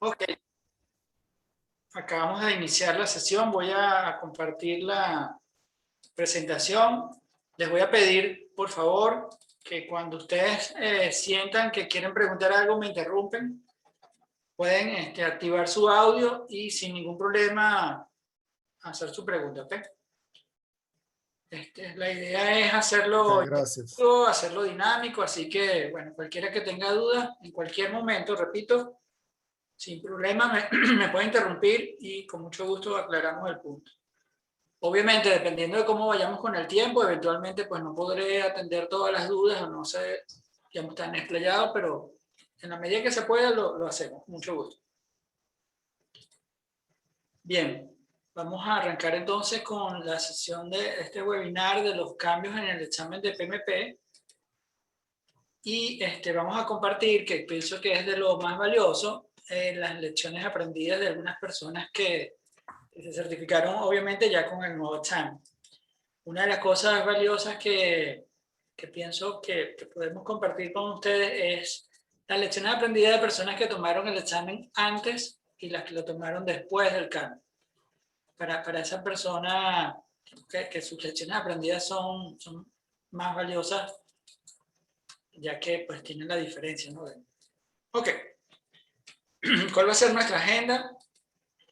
Ok, acabamos de iniciar la sesión. Voy a compartir la presentación. Les voy a pedir, por favor, que cuando ustedes sientan que quieren preguntar algo, me interrumpen. Pueden activar su audio y sin ningún problema hacer su pregunta. ¿Ok? La idea es Ok, hacerlo gracias. interactivo, hacerlo dinámico, así que, bueno, cualquiera que tenga dudas, en cualquier momento, repito, sin problema, me puede interrumpir y con mucho gusto aclaramos el punto. Obviamente, dependiendo de cómo vayamos con el tiempo, eventualmente pues no podré atender todas las dudas o no sé, ya están explayados, pero en la medida que se pueda lo hacemos. Mucho gusto. Bien, vamos a arrancar entonces con la sesión de este webinar de los cambios en el examen de PMP. Y vamos a compartir, que pienso que es de lo más valioso, las lecciones aprendidas de algunas personas que se certificaron obviamente ya con el nuevo examen. Una de las cosas valiosas que pienso que podemos compartir con ustedes es las lecciones aprendidas de personas que tomaron el examen antes y las que lo tomaron después del cambio. Para esa persona que sus lecciones aprendidas son más valiosas, ya que pues tienen la diferencia, ¿no? Ok, ¿cuál va a ser nuestra agenda?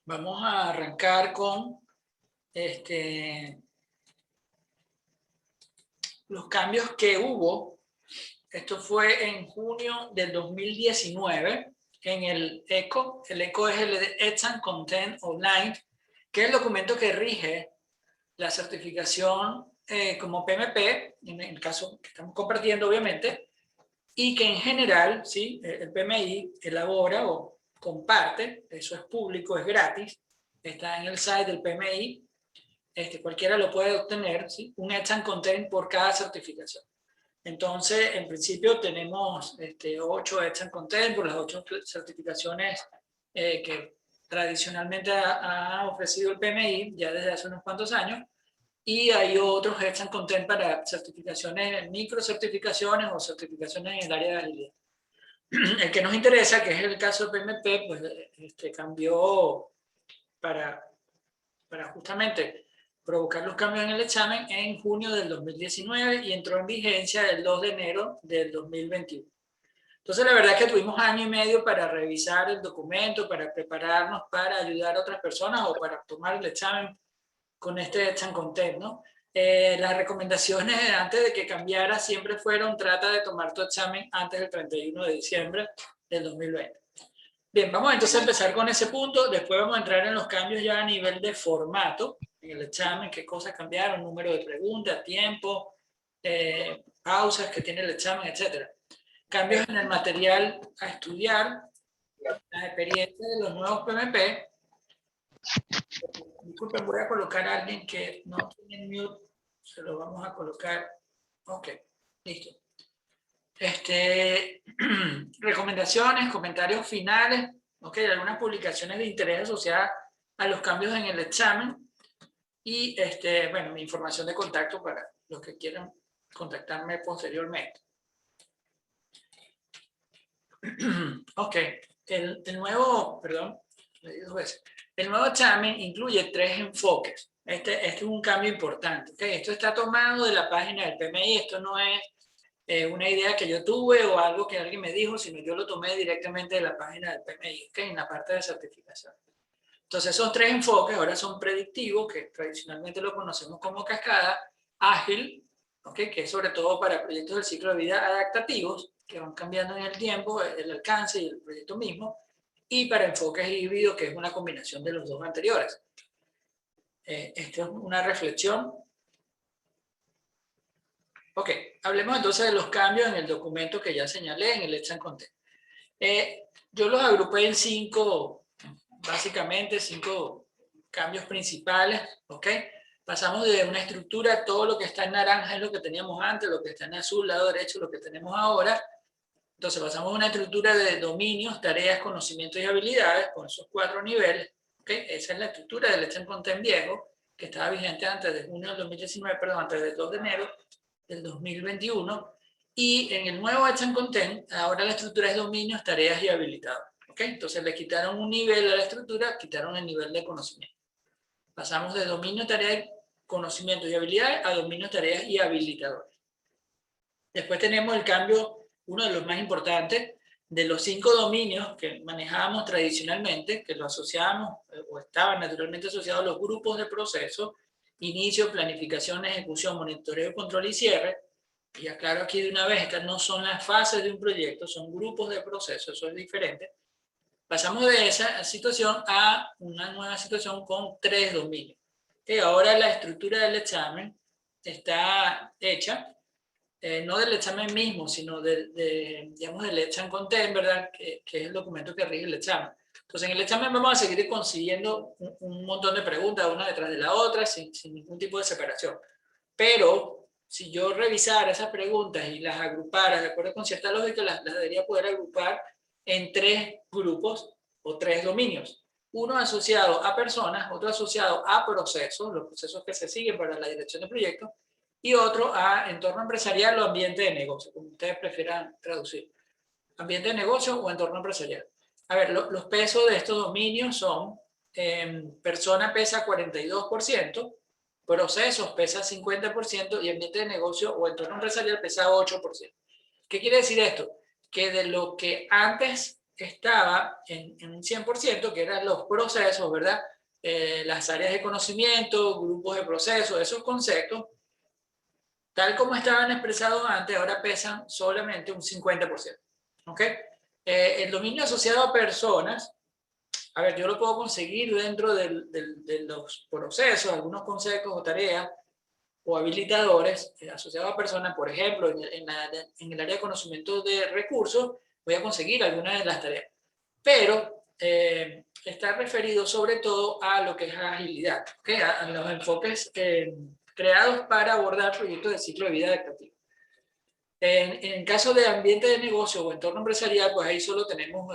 Vamos a arrancar con los cambios que hubo. Esto fue en junio del 2019 en el ECO. El ECO es el Exam Content Online, que es el documento que rige la certificación como PMP, en el caso que estamos compartiendo obviamente, y que en general, ¿sí? El PMI elabora o comparte, eso es público, es gratis, está en el site del PMI, cualquiera lo puede obtener, ¿sí? Un Exam Content por cada certificación. Entonces, en principio tenemos 8 Exam Content por las 8 certificaciones que tradicionalmente ha ofrecido el PMI ya desde hace unos cuantos años, y hay otros Exam Content para certificaciones, micro certificaciones o certificaciones en el área de agilidad. El que nos interesa, que es el caso del PMP, pues cambió para justamente provocar los cambios en el examen en junio del 2019 y entró en vigencia el 2 de enero del 2021. Entonces, la verdad es que tuvimos año y medio para revisar el documento, para prepararnos, para ayudar a otras personas o para tomar el examen con este Exam Content, ¿no? Las recomendaciones antes de que cambiara siempre fueron: trata de tomar tu examen antes del 31 de diciembre del 2020. Bien, vamos entonces a empezar con ese punto. Después vamos a entrar en los cambios ya a nivel de formato en el examen, qué cosas cambiaron, número de preguntas, tiempo, pausas que tiene el examen, etc. Cambios en el material a estudiar, las experiencias de los nuevos PMP. Disculpen, voy a colocar a alguien que no tiene mute, se lo vamos a colocar. Ok, listo. Recomendaciones, comentarios finales, ok, algunas publicaciones de interés asociadas a los cambios en el examen y, bueno, mi información de contacto para los que quieran contactarme posteriormente. Ok, el nuevo, perdón, le digo dos veces. El nuevo examen incluye 3 enfoques. Este es un cambio importante. ¿Okay? Esto está tomado de la página del PMI, esto no es una idea que yo tuve o algo que alguien me dijo, sino yo lo tomé directamente de la página del PMI, ¿okay? En la parte de certificación. Entonces, esos 3 enfoques ahora son predictivos, que tradicionalmente lo conocemos como cascada, ágil, ¿okay? Que es sobre todo para proyectos del ciclo de vida adaptativos, que van cambiando en el tiempo, el alcance y el proyecto mismo, y para enfoques híbridos, que es una combinación de los dos anteriores. Esta es una reflexión. Ok, hablemos entonces de los cambios en el documento que ya señalé en el Exam Content. Yo los agrupé en 5, básicamente 5 cambios principales, ¿ok? Pasamos de una estructura, todo lo que está en naranja es lo que teníamos antes, lo que está en azul, lado derecho, lo que tenemos ahora. Entonces pasamos a una estructura de dominios, tareas, conocimientos y habilidades, con esos 4 niveles, ¿ok? Esa es la estructura del Exam Content viejo, que estaba vigente antes de junio del 2019, perdón, antes del 2 de enero del 2021, y en el nuevo Exam Content, ahora la estructura es dominios, tareas y habilitados. ¿Ok? ¿ok? Entonces le quitaron un nivel a la estructura, quitaron el nivel de conocimiento. Pasamos de dominio, tareas, conocimientos y habilidades a dominio, tareas y habilitadores. Después tenemos el cambio, uno de los más importantes, de los 5 dominios que manejábamos tradicionalmente, que lo asociábamos o estaban naturalmente asociados a los grupos de procesos: inicio, planificación, ejecución, monitoreo, control y cierre. Y aclaro aquí de una vez, estas no son las fases de un proyecto, son grupos de procesos, eso es diferente. Pasamos de esa situación a una nueva situación con 3 dominios. Que ahora la estructura del examen está hecha, no del examen mismo, sino digamos, del exam content, ¿verdad? Que es el documento que rige el examen. Entonces, en el examen vamos a seguir consiguiendo un montón de preguntas, una detrás de la otra, sin ningún tipo de separación. Pero, si yo revisara esas preguntas y las agrupara de acuerdo con cierta lógica, las debería poder agrupar en 3 grupos o 3 dominios. Uno asociado a personas, otro asociado a procesos, los procesos que se siguen para la dirección de proyectos, y otro a entorno empresarial o ambiente de negocio, como ustedes prefieran traducir. Ambiente de negocio o entorno empresarial. A ver, los pesos de estos dominios son: persona pesa 42%, procesos pesa 50% y ambiente de negocio o entorno empresarial pesa 8%. ¿Qué quiere decir esto? Que de lo que antes estaba en un 100%, que eran los procesos, ¿verdad? Las áreas de conocimiento, grupos de procesos, esos conceptos, tal como estaban expresados antes, ahora pesan solamente un 50%. ¿Ok? El dominio asociado a personas, a ver, yo lo puedo conseguir dentro de los procesos, algunos conceptos o tareas o habilitadores asociados a personas. Por ejemplo, en el área de conocimiento de recursos, voy a conseguir algunas de las tareas. Pero está referido sobre todo a lo que es agilidad, ¿okay? A los enfoques creados para abordar proyectos de ciclo de vida adaptativo. En caso de ambiente de negocio o entorno empresarial, pues ahí solo tenemos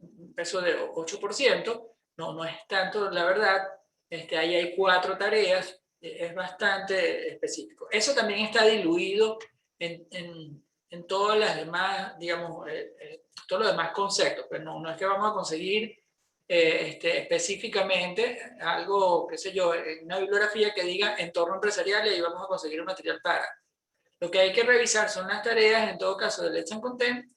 un peso de 8%, no es tanto, la verdad. Ahí hay 4 tareas, es bastante específico. Eso también está diluido en todas las demás, digamos, todos los demás conceptos, pero no es que vamos a conseguir específicamente algo, qué sé yo, una bibliografía que diga entorno empresarial y ahí vamos a conseguir un material para. Lo que hay que revisar son las tareas, en todo caso, del exam content,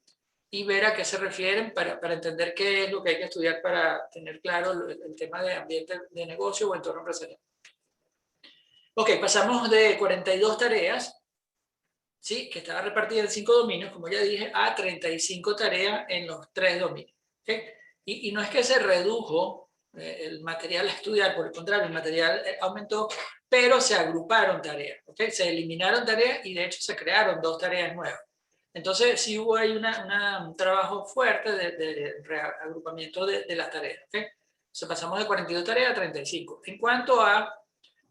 y ver a qué se refieren para entender qué es lo que hay que estudiar para tener claro el tema de ambiente de negocio o entorno empresarial. Ok, pasamos de 42 tareas, ¿sí? Que estaba repartida en 5 dominios, como ya dije, a 35 tareas en los 3 dominios. ¿Okay? Y no es que se redujo el material a estudiar, por el contrario, el material aumentó, pero se agruparon tareas. ¿Okay? Se eliminaron tareas y de hecho se crearon 2 tareas nuevas. Entonces, sí hubo ahí un trabajo fuerte de reagrupamiento de las tareas. ¿Okay? Entonces, pasamos de 42 tareas a 35. En cuanto a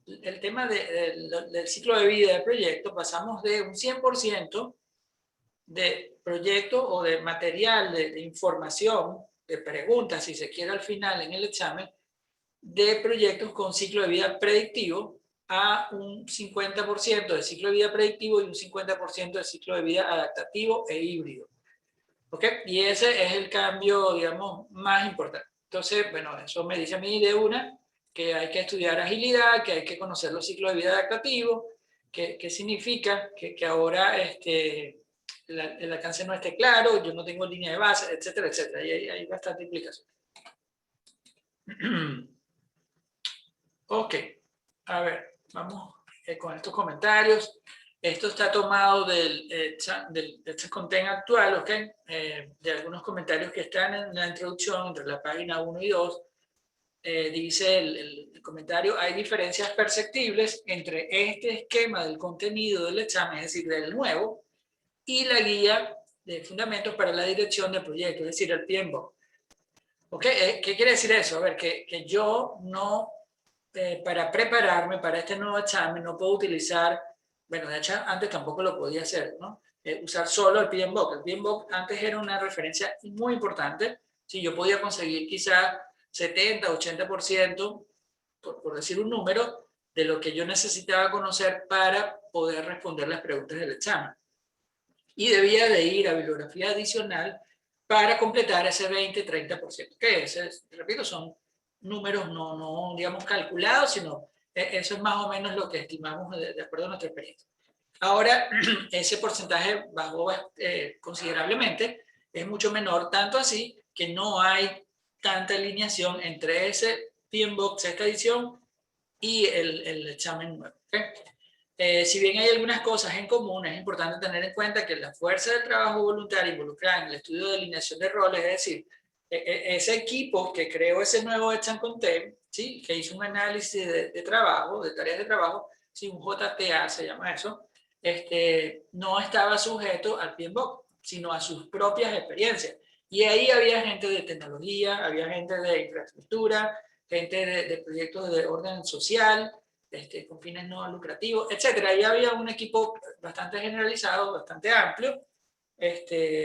el tema del ciclo de vida del proyecto, pasamos de un 100% de proyecto o de material, de información, de preguntas, si se quiere al final en el examen, de proyectos con ciclo de vida predictivo, a un 50% de ciclo de vida predictivo y un 50% de ciclo de vida adaptativo e híbrido. ¿Ok? Y ese es el cambio, digamos, más importante. Entonces, bueno, eso me dice a mí de una que hay que estudiar agilidad, que hay que conocer los ciclos de vida adaptativos, que significa que ahora el alcance no esté claro, yo no tengo línea de base, etcétera, etcétera. Y hay bastante implicación. Ok, a ver, vamos con estos comentarios. Esto está tomado del content actual, ¿ok? De algunos comentarios que están en la introducción, entre la página 1 y 2. Dice el comentario: hay diferencias perceptibles entre este esquema del contenido del examen, es decir, del nuevo, y la guía de fundamentos para la dirección del proyecto, es decir, el PMBOK. ¿Ok? ¿Qué quiere decir eso? A ver, que yo no, para prepararme para este nuevo examen, no puedo utilizar, bueno, de hecho antes tampoco lo podía hacer, ¿no? Usar solo el PMBOK. El PMBOK antes era una referencia muy importante. Sí, yo podía conseguir quizás 70, 80%, por decir un número, de lo que yo necesitaba conocer para poder responder las preguntas del examen. Y debía de ir a bibliografía adicional para completar ese 20-30%, que repito, son números no, digamos, calculados, sino eso es más o menos lo que estimamos de acuerdo a nuestra experiencia. Ahora, ese porcentaje bajó considerablemente, es mucho menor, tanto así que no hay tanta alineación entre ese PMBOK sexta edición y el examen nuevo. ¿Okay? Si bien hay algunas cosas en común, es importante tener en cuenta que la fuerza de trabajo voluntaria involucrada en el estudio de alineación de roles, es decir, ese equipo que creó ese nuevo Exam Content, ¿sí? Que hizo un análisis de trabajo, de tareas de trabajo, ¿sí? Un JTA se llama eso, no estaba sujeto al PMBOK, sino a sus propias experiencias. Y ahí había gente de tecnología, había gente de infraestructura, gente de proyectos de orden social, con fines no lucrativos, etc. Ahí había un equipo bastante generalizado, bastante amplio,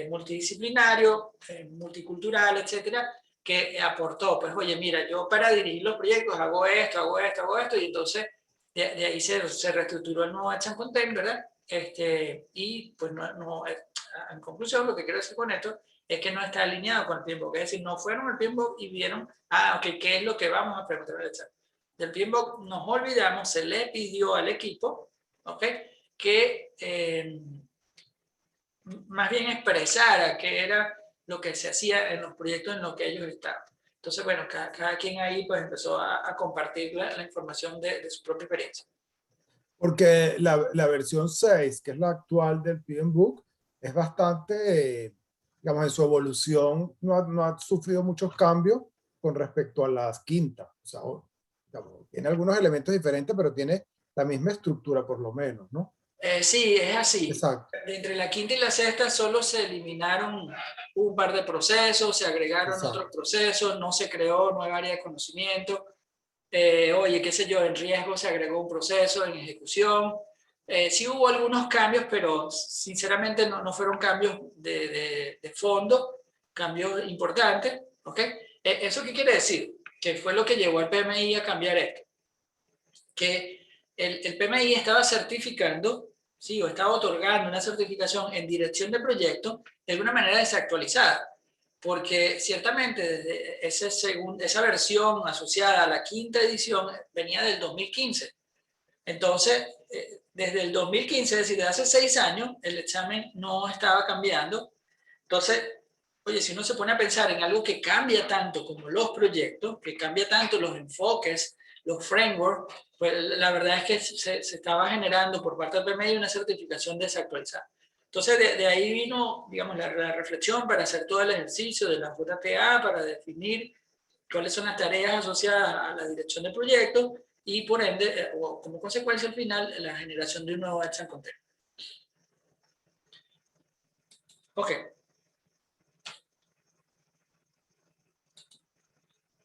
multidisciplinario, multicultural, etcétera, que aportó, pues, oye, mira, yo para dirigir los proyectos hago esto, hago esto, hago esto, y entonces de ahí se reestructuró el nuevo Exam Content, ¿verdad? Y pues en conclusión, lo que quiero decir con esto es que no está alineado con el PMBOK, es decir, no fueron al PMBOK y vieron, ok, ¿qué es lo que vamos a preguntar al examen? Del PMBOK nos olvidamos, se le pidió al equipo, ¿ok? Que más bien expresara qué era lo que se hacía en los proyectos en los que ellos estaban. Entonces, bueno, cada quien ahí pues empezó a compartir la información de su propia experiencia. Porque la versión 6, que es la actual del PMBOK, es bastante, digamos, en su evolución no ha sufrido muchos cambios con respecto a las quintas. O sea, digamos, tiene algunos elementos diferentes, pero tiene la misma estructura por lo menos, ¿no? Sí, es así. Exacto. Entre la quinta y la sexta solo se eliminaron un par de procesos, se agregaron Exacto. otros procesos, no se creó nueva área de conocimiento. Oye, qué sé yo, en riesgo se agregó un proceso, en ejecución. Sí hubo algunos cambios, pero sinceramente no fueron cambios de fondo, cambios importantes. ¿Ok? ¿Eso qué quiere decir? Que fue lo que llevó al PMI a cambiar esto. Que el PMI estaba certificando, ¿sí? O estaba otorgando una certificación en dirección de proyecto de alguna manera desactualizada, porque ciertamente desde esa versión asociada a la quinta edición venía del 2015. Entonces, desde el 2015, es decir, de hace 6 años, el examen no estaba cambiando. Entonces, oye, si uno se pone a pensar en algo que cambia tanto como los proyectos, que cambia tanto los enfoques, los frameworks, pues la verdad es que se estaba generando por parte del PMI una certificación desactualizada. Entonces, de ahí vino, digamos, la reflexión para hacer todo el ejercicio de la JTA, para definir cuáles son las tareas asociadas a la dirección del proyecto y, por ende, o como consecuencia al final, la generación de un nuevo Exam Content. Ok.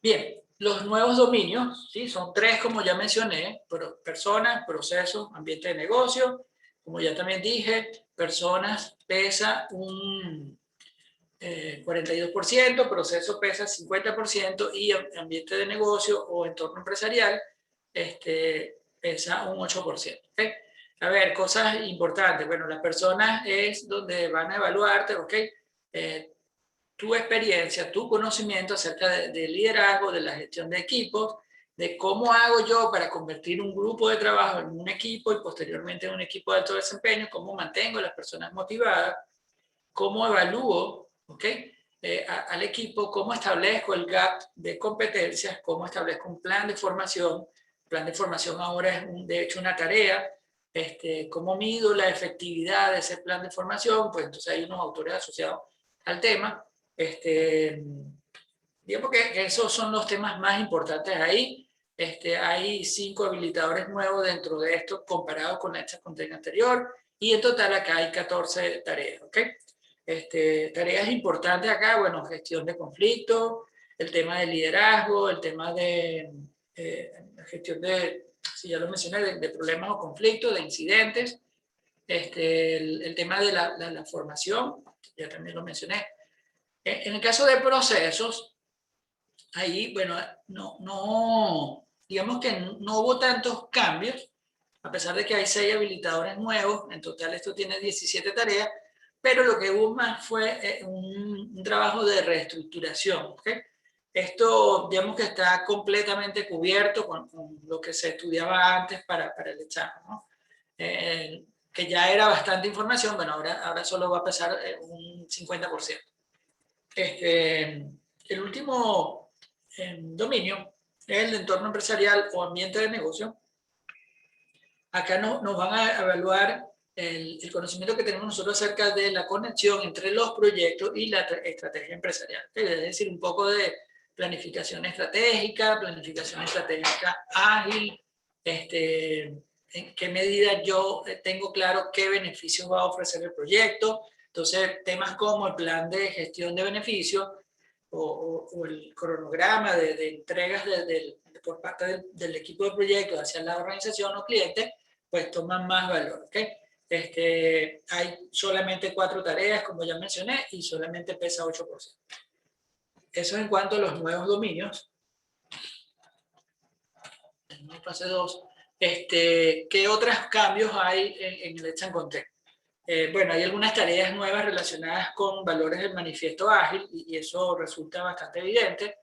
Bien, los nuevos dominios, ¿sí? Son 3, como ya mencioné: personas, procesos, ambiente de negocio. Como ya también dije, personas pesa un 42%, proceso pesa 50% y ambiente de negocio o entorno empresarial pesa un 8%. ¿Okay? A ver, cosas importantes. Bueno, las personas es donde van a evaluarte, ¿ok? Tu experiencia, tu conocimiento acerca de liderazgo, de la gestión de equipos, de cómo hago yo para convertir un grupo de trabajo en un equipo y posteriormente en un equipo de alto desempeño, cómo mantengo a las personas motivadas, cómo evalúo, ¿ok? Al equipo, cómo establezco el gap de competencias, cómo establezco un plan de formación. El plan de formación ahora es, de hecho, una tarea. Cómo mido la efectividad de ese plan de formación, pues entonces hay unos autores asociados al tema. Digamos que esos son los temas más importantes ahí. Hay 5 habilitadores nuevos dentro de esto comparado con la Exam Content anterior, y en total acá hay 14 tareas, ¿ok? Tareas importantes acá, bueno, gestión de conflictos, el tema de liderazgo, el tema de gestión de, si ya lo mencioné, de problemas o conflictos, de incidentes, el tema de la formación, ya también lo mencioné. En el caso de procesos, ahí, bueno, digamos que no hubo tantos cambios, a pesar de que hay 6 habilitadores nuevos. En total esto tiene 17 tareas, pero lo que hubo más fue un trabajo de reestructuración. ¿Okay? Esto, digamos que está completamente cubierto con lo que se estudiaba antes para el examen, ¿no? Que ya era bastante información, bueno, ahora solo va a pesar un 50%. El último dominio es el entorno empresarial o ambiente de negocio. Acá nos van a evaluar el conocimiento que tenemos nosotros acerca de la conexión entre los proyectos y la estrategia empresarial. Es decir, un poco de planificación estratégica ágil, en qué medida yo tengo claro qué beneficios va a ofrecer el proyecto. Entonces, temas como el plan de gestión de beneficios o el cronograma de entregas por parte del equipo de proyectos hacia la organización o cliente, pues toman más valor. ¿Okay? Hay solamente 4 tareas, como ya mencioné, y solamente pesa 8%. Eso en cuanto a los nuevos dominios. Fase 2. ¿Qué otros cambios hay en el Hecha en Content? Bueno, hay algunas tareas nuevas relacionadas con valores del manifiesto ágil y eso resulta bastante evidente.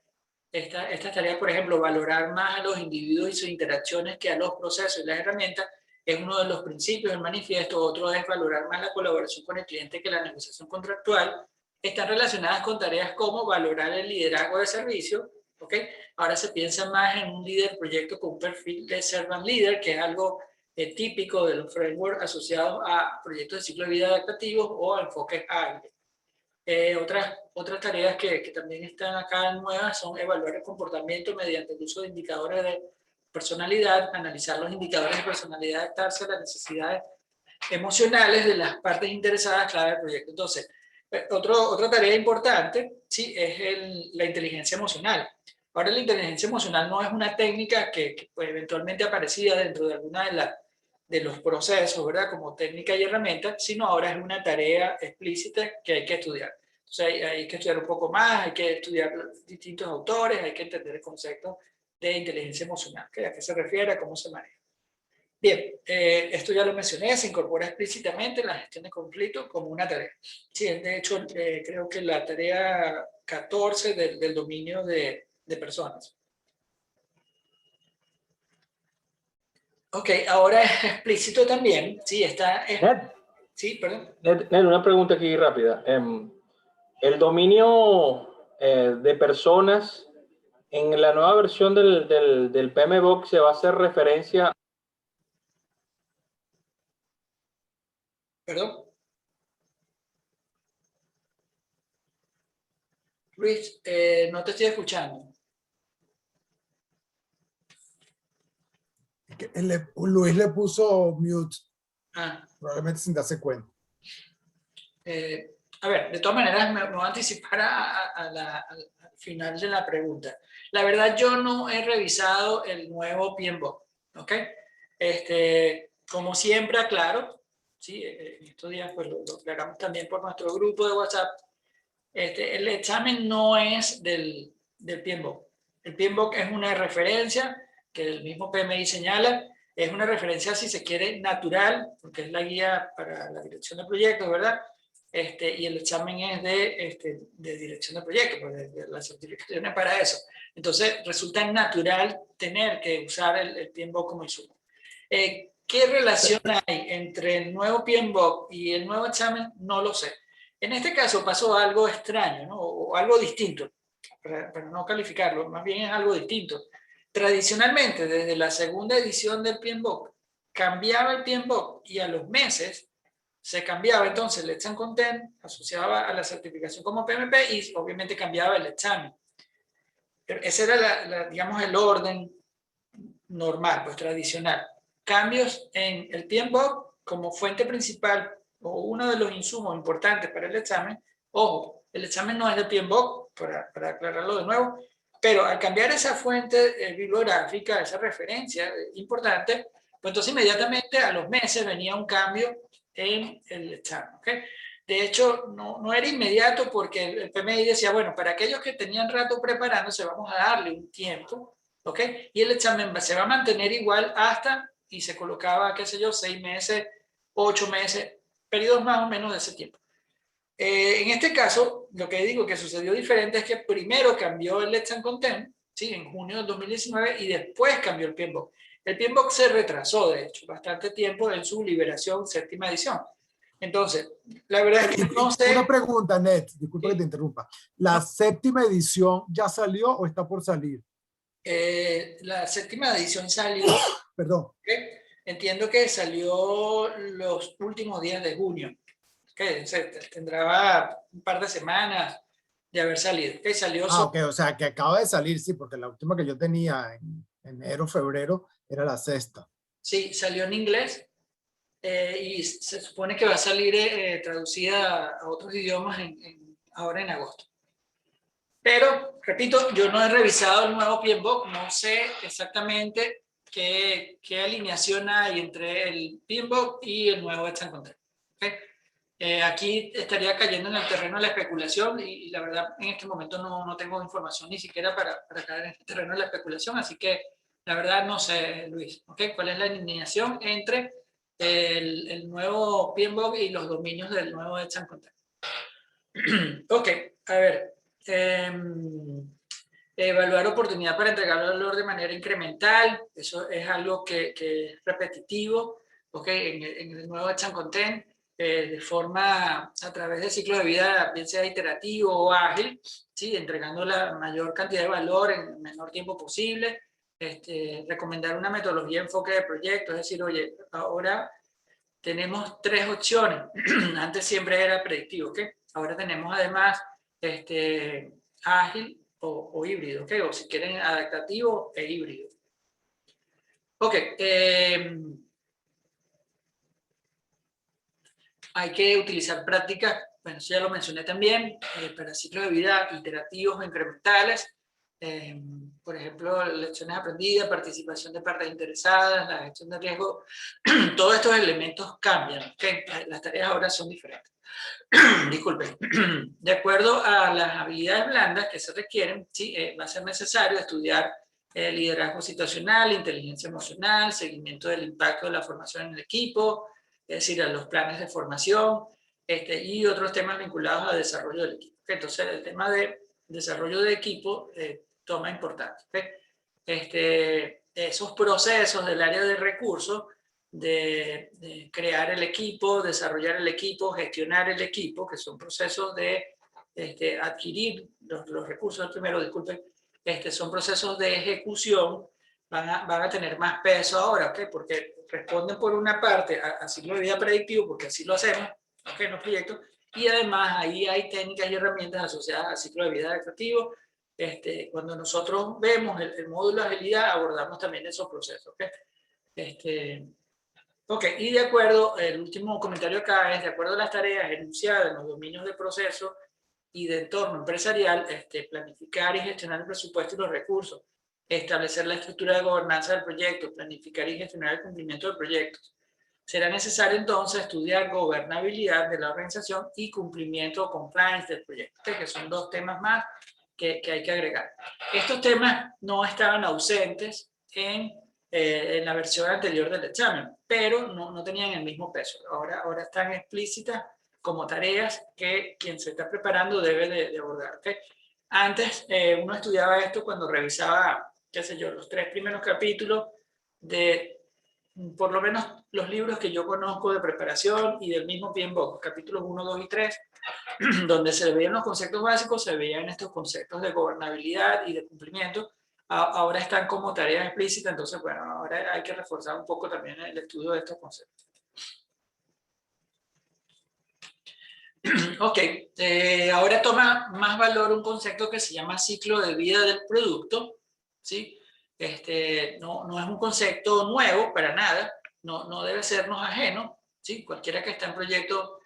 Estas tareas, por ejemplo, valorar más a los individuos y sus interacciones que a los procesos y las herramientas, es uno de los principios del manifiesto. Otro es valorar más la colaboración con el cliente que la negociación contractual. Están relacionadas con tareas como valorar el liderazgo de servicio. ¿Okay? Ahora se piensa más en un líder proyecto con un perfil de servant leader, que es algo típico de los frameworks asociados a proyectos de ciclo de vida adaptativos o enfoques ágiles. Otras tareas que también están acá nuevas son evaluar el comportamiento mediante el uso de indicadores de personalidad, analizar los indicadores de personalidad, adaptarse a las necesidades emocionales de las partes interesadas clave del proyecto. Entonces, otra tarea importante, ¿sí? Es la inteligencia emocional. Ahora, la inteligencia emocional no es una técnica que pues, eventualmente aparecía dentro de alguna de los procesos, ¿verdad? Como técnica y herramienta, sino ahora es una tarea explícita que hay que estudiar. Entonces hay que estudiar un poco más, hay que estudiar distintos autores, hay que entender el concepto de inteligencia emocional, ¿okay? ¿A qué se refiere? ¿A cómo se maneja? Bien, esto ya lo mencioné, se incorpora explícitamente en la gestión de conflicto como una tarea. Sí, de hecho, creo que la tarea 14 del dominio de personas. Ok, ahora es explícito también. Sí, está. Sí, perdón. Una pregunta aquí rápida. El dominio de personas en la nueva versión del PMBOK se va a hacer referencia. Perdón. Luis, no te estoy escuchando. Luis le puso mute, probablemente sin darse cuenta. A ver, de todas maneras me voy a anticipar al final de la pregunta. La verdad, yo no he revisado el nuevo PMBOK, ¿ok? Como siempre aclaro, ¿sí? En estos días pues, lo aclaramos también por nuestro grupo de WhatsApp. El examen no es del PMBOK. El PMBOK es una referencia que el mismo PMI señala, es una referencia, si se quiere, natural, porque es la guía para la dirección de proyectos, ¿verdad? Y el examen es de dirección de proyectos, pues de las certificaciones para eso. Entonces, resulta natural tener que usar el PMBOK como insumo. ¿Qué relación hay entre el nuevo PMBOK y el nuevo examen? No lo sé. En este caso pasó algo extraño, ¿no? O algo distinto, para no calificarlo, más bien es algo distinto. Tradicionalmente, desde la segunda edición del PMBOK, cambiaba el PMBOK y a los meses se cambiaba entonces el exam content, asociaba a la certificación como PMP y obviamente cambiaba el examen. Ese era, digamos, el orden normal, pues tradicional. Cambios en el PMBOK como fuente principal o uno de los insumos importantes para el examen. Ojo, el examen no es del PMBOK, para aclararlo de nuevo, pero al cambiar esa fuente bibliográfica, esa referencia importante, pues entonces inmediatamente a los meses venía un cambio en el examen. ¿Okay? De hecho, no era inmediato porque el PMI decía, bueno, para aquellos que tenían rato preparándose, vamos a darle un tiempo, ¿ok? Y el examen se va a mantener igual hasta, y se colocaba, qué sé yo, 6 meses, 8 meses, periodos más o menos de ese tiempo. En este caso, lo que digo que sucedió diferente es que primero cambió el Let's and Content, ¿sí? En junio del 2019, y después cambió el PMBOK. El PMBOK se retrasó, de hecho, bastante tiempo en su liberación, 7ª edición. Entonces, la verdad es que no sé... Una pregunta, Ned, disculpa ¿Sí? que te interrumpa. ¿La 7ª edición ya salió o está por salir? La 7ª edición salió... Perdón. ¿Okay? Entiendo que salió los últimos días de junio. ¿Okay? Tendrá un par de semanas de haber salido. ¿Okay? Salió Ok, o sea, que acaba de salir, sí, porque la última que yo tenía en enero, febrero, era la 6ª. Sí, salió en inglés y se supone que va a salir traducida a otros idiomas ahora en agosto. Pero, repito, yo no he revisado el nuevo PMBOK, no sé exactamente qué alineación hay entre el PMBOK y el nuevo Let's and Content. ¿Okay? Aquí estaría cayendo en el terreno de la especulación y la verdad en este momento no tengo información ni siquiera para caer en el terreno de la especulación, así que la verdad no sé, Luis, ¿okay? ¿Cuál es la alineación entre el nuevo PMBOK y los dominios del nuevo Let's and Content? Ok, a ver. Evaluar oportunidad para entregar valor de manera incremental, eso es algo que es repetitivo, ¿okay? En el nuevo Let's and Content, de forma a través del ciclo de vida, bien sea iterativo o ágil, ¿sí? Entregando la mayor cantidad de valor en el menor tiempo posible, recomendar una metodología de enfoque de proyecto, es decir, oye, ahora tenemos 3 opciones, antes siempre era predictivo, ¿ok? Ahora tenemos además ágil o híbrido, ¿ok? O si quieren adaptativo e híbrido. Ok, hay que utilizar prácticas, bueno, eso ya lo mencioné también, para ciclos de vida iterativos o incrementales, por ejemplo, lecciones aprendidas, participación de partes interesadas, la gestión de riesgo, todos estos elementos cambian, ¿okay? Las tareas ahora son diferentes. Disculpen. De acuerdo a las habilidades blandas que se requieren, ¿sí? Va a ser necesario estudiar liderazgo situacional, inteligencia emocional, seguimiento del impacto de la formación en el equipo, es decir, a los planes de formación, y otros temas vinculados al desarrollo del equipo. Entonces, el tema de desarrollo de equipo toma importancia. Esos procesos del área de recursos, de crear el equipo, desarrollar el equipo, gestionar el equipo, que son procesos de adquirir los recursos, primero, disculpen, son procesos de ejecución, van a tener más peso ahora, ¿okay? Porque responden por una parte a ciclo de vida predictivo, porque así lo hacemos, ¿okay? En los proyectos, y además ahí hay técnicas y herramientas asociadas al ciclo de vida adaptativo. Cuando nosotros vemos el módulo de agilidad, abordamos también esos procesos, ¿okay? Ok, y de acuerdo, el último comentario acá es, de acuerdo a las tareas enunciadas en los dominios de proceso y de entorno empresarial, planificar y gestionar el presupuesto y los recursos, establecer la estructura de gobernanza del proyecto, planificar y gestionar el cumplimiento de proyectos. Será necesario entonces estudiar gobernabilidad de la organización y cumplimiento o compliance del proyecto, que son 2 temas más que hay que agregar. Estos temas no estaban ausentes en la versión anterior del examen, pero no tenían el mismo peso. Ahora están explícitas como tareas que quien se está preparando debe de abordar. ¿Okay? Antes uno estudiaba esto cuando revisaba, qué sé yo, los 3 primeros capítulos de por lo menos los libros que yo conozco de preparación y del mismo PMBOK, capítulos 1, 2 y 3, donde se veían los conceptos básicos, se veían estos conceptos de gobernabilidad y de cumplimiento. Ahora están como tarea explícita, entonces, bueno, ahora hay que reforzar un poco también el estudio de estos conceptos. Ok, ahora toma más valor un concepto que se llama ciclo de vida del producto, ¿sí? No es un concepto nuevo para nada, no debe sernos ajeno, ¿sí? Cualquiera que está en proyecto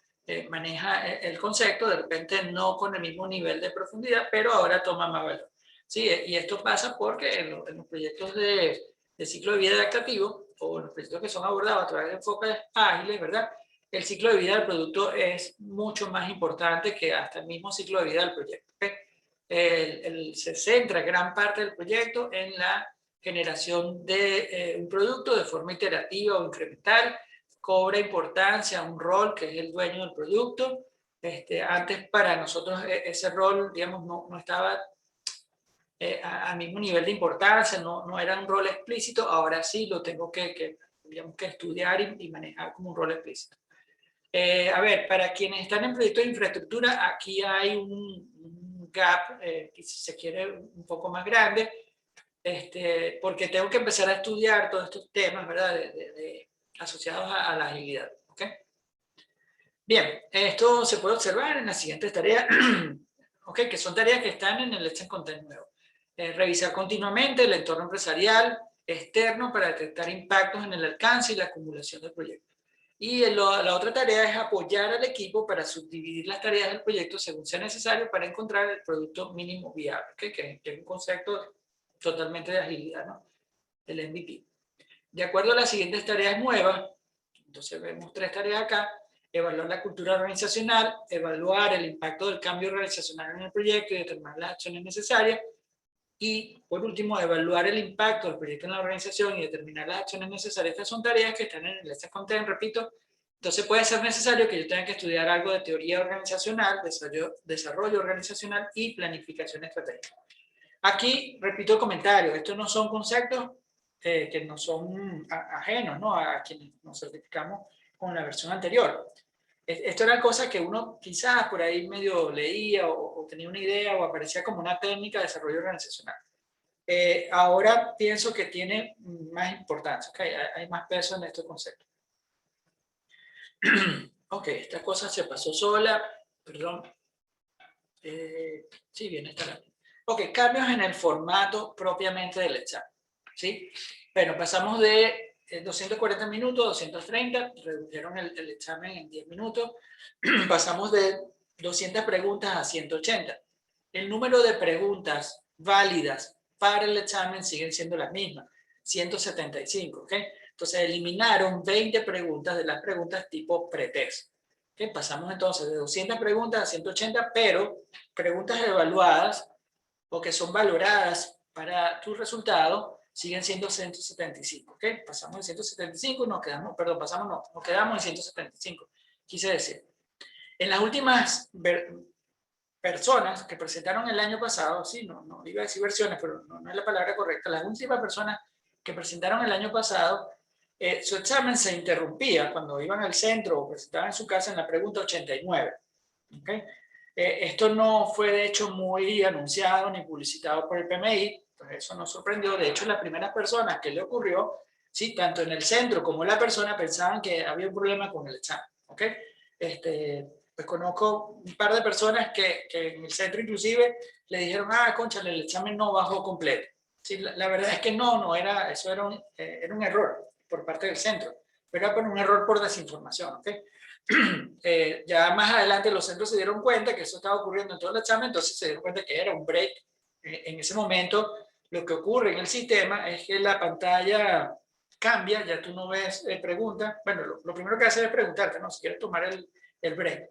maneja el concepto, de repente no con el mismo nivel de profundidad, pero ahora toma más valor. ¿Sí? Y esto pasa porque en los proyectos de ciclo de vida adaptativo, o los proyectos que son abordados a través de enfoques ágiles, ¿verdad? El ciclo de vida del producto es mucho más importante que hasta el mismo ciclo de vida del proyecto. ¿Okay? Se centra gran parte del proyecto en la generación de un producto de forma iterativa o incremental, cobra importancia a un rol que es el dueño del producto, Antes para nosotros ese rol, digamos, no estaba al mismo nivel de importancia, no era un rol explícito, ahora sí lo tengo digamos, que estudiar y manejar como un rol explícito. A ver, para quienes están en proyectos de infraestructura, aquí hay un gap, que si se quiere, un poco más grande, porque tengo que empezar a estudiar todos estos temas, ¿verdad? Asociados a la agilidad, ¿ok? Bien, esto se puede observar en las siguientes tareas, ¿ok? Que son tareas que están en el Let's Content nuevo. Revisar continuamente el entorno empresarial externo para detectar impactos en el alcance y la acumulación del proyecto. Y la otra tarea es apoyar al equipo para subdividir las tareas del proyecto según sea necesario para encontrar el producto mínimo viable, ¿okay? Que es un concepto totalmente de agilidad, ¿no? El MVP. De acuerdo a las siguientes tareas nuevas, entonces vemos 3 tareas acá: evaluar la cultura organizacional, evaluar el impacto del cambio organizacional en el proyecto y determinar las acciones necesarias, y por último, evaluar el impacto del proyecto en la organización y determinar las acciones necesarias. Estas son tareas que están en el Let's Content, repito. Entonces puede ser necesario que yo tenga que estudiar algo de teoría organizacional, desarrollo organizacional y planificación estratégica. Aquí, repito el comentario, estos no son conceptos que no son ajenos, ¿no?, a quienes nos certificamos con la versión anterior. Esto eran cosas que uno quizás por ahí medio leía o tenía una idea o aparecía como una técnica de desarrollo organizacional. Ahora pienso que tiene más importancia, ¿okay? Hay más peso en estos conceptos. Ok, esta cosa se pasó sola, perdón. Sí, bien, está la. Ok, cambios en el formato propiamente del examen, ¿sí? Bueno, pasamos de 240 minutos a 230, redujeron el examen en 10 minutos. Pasamos de 200 preguntas a 180. El número de preguntas válidas para el examen siguen siendo las mismas, 175, ¿ok? Entonces eliminaron 20 preguntas de las preguntas tipo pretest. ¿Okay? Pasamos entonces de 200 preguntas a 180, pero preguntas evaluadas o que son valoradas para tu resultado siguen siendo 175, ¿ok? Pasamos de 175 y nos quedamos, perdón, nos quedamos en 175. Quise decir, en las últimas personas que presentaron el año pasado, sí, no iba a decir versiones, pero no es la palabra correcta, las últimas personas que presentaron el año pasado, su examen se interrumpía cuando iban al centro o presentaban en su casa en la pregunta 89, ¿ok? Esto no fue de hecho muy anunciado ni publicitado por el PMI, pues eso nos sorprendió. De hecho, las primeras personas que le ocurrió, sí, tanto en el centro como la persona pensaban que había un problema con el examen, ¿ok? Pues conozco un par de personas que en el centro inclusive le dijeron, cónchale, el examen no bajó completo. Sí, la verdad es que eso era un error por parte del centro, pero era por un error por desinformación, ¿ok? Ya más adelante los centros se dieron cuenta que eso estaba ocurriendo en todo el examen, entonces se dieron cuenta que era un break. En ese momento lo que ocurre en el sistema es que la pantalla cambia, ya tú no ves preguntas. Bueno, lo primero que hace es preguntarte, ¿no?, si quieres tomar el break.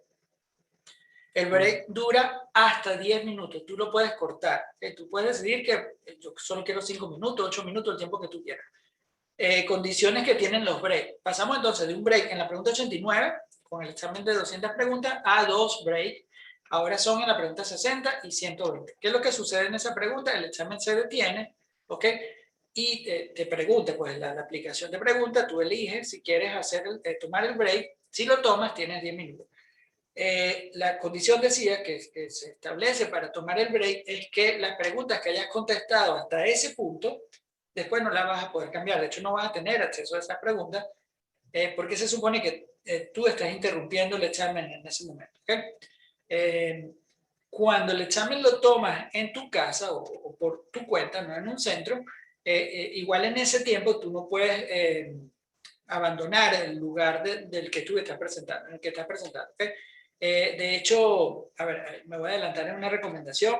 El break dura hasta 10 minutos, tú lo puedes cortar. Tú puedes decidir que yo solo quiero 5 minutos, 8 minutos, el tiempo que tú quieras. Condiciones que tienen los breaks. Pasamos entonces de un break en la pregunta 89, con el examen de 200 preguntas, a 2 breaks. Ahora son en la pregunta 60 y 120. ¿Qué es lo que sucede en esa pregunta? El examen se detiene, ¿ok? Y te pregunta, pues la aplicación te pregunta, tú eliges si quieres tomar el break. Si lo tomas, tienes 10 minutos. La condición decía que se establece para tomar el break es que las preguntas que hayas contestado hasta ese punto, después no las vas a poder cambiar. De hecho, no vas a tener acceso a esas preguntas porque se supone que tú estás interrumpiendo el examen en ese momento. ¿Okay? Cuando el examen lo tomas en tu casa o por tu cuenta, no en un centro, igual en ese tiempo tú no puedes abandonar el lugar del que tú estás presentando, en el que estás presentando. ¿Okay? De hecho, a ver, me voy a adelantar en una recomendación.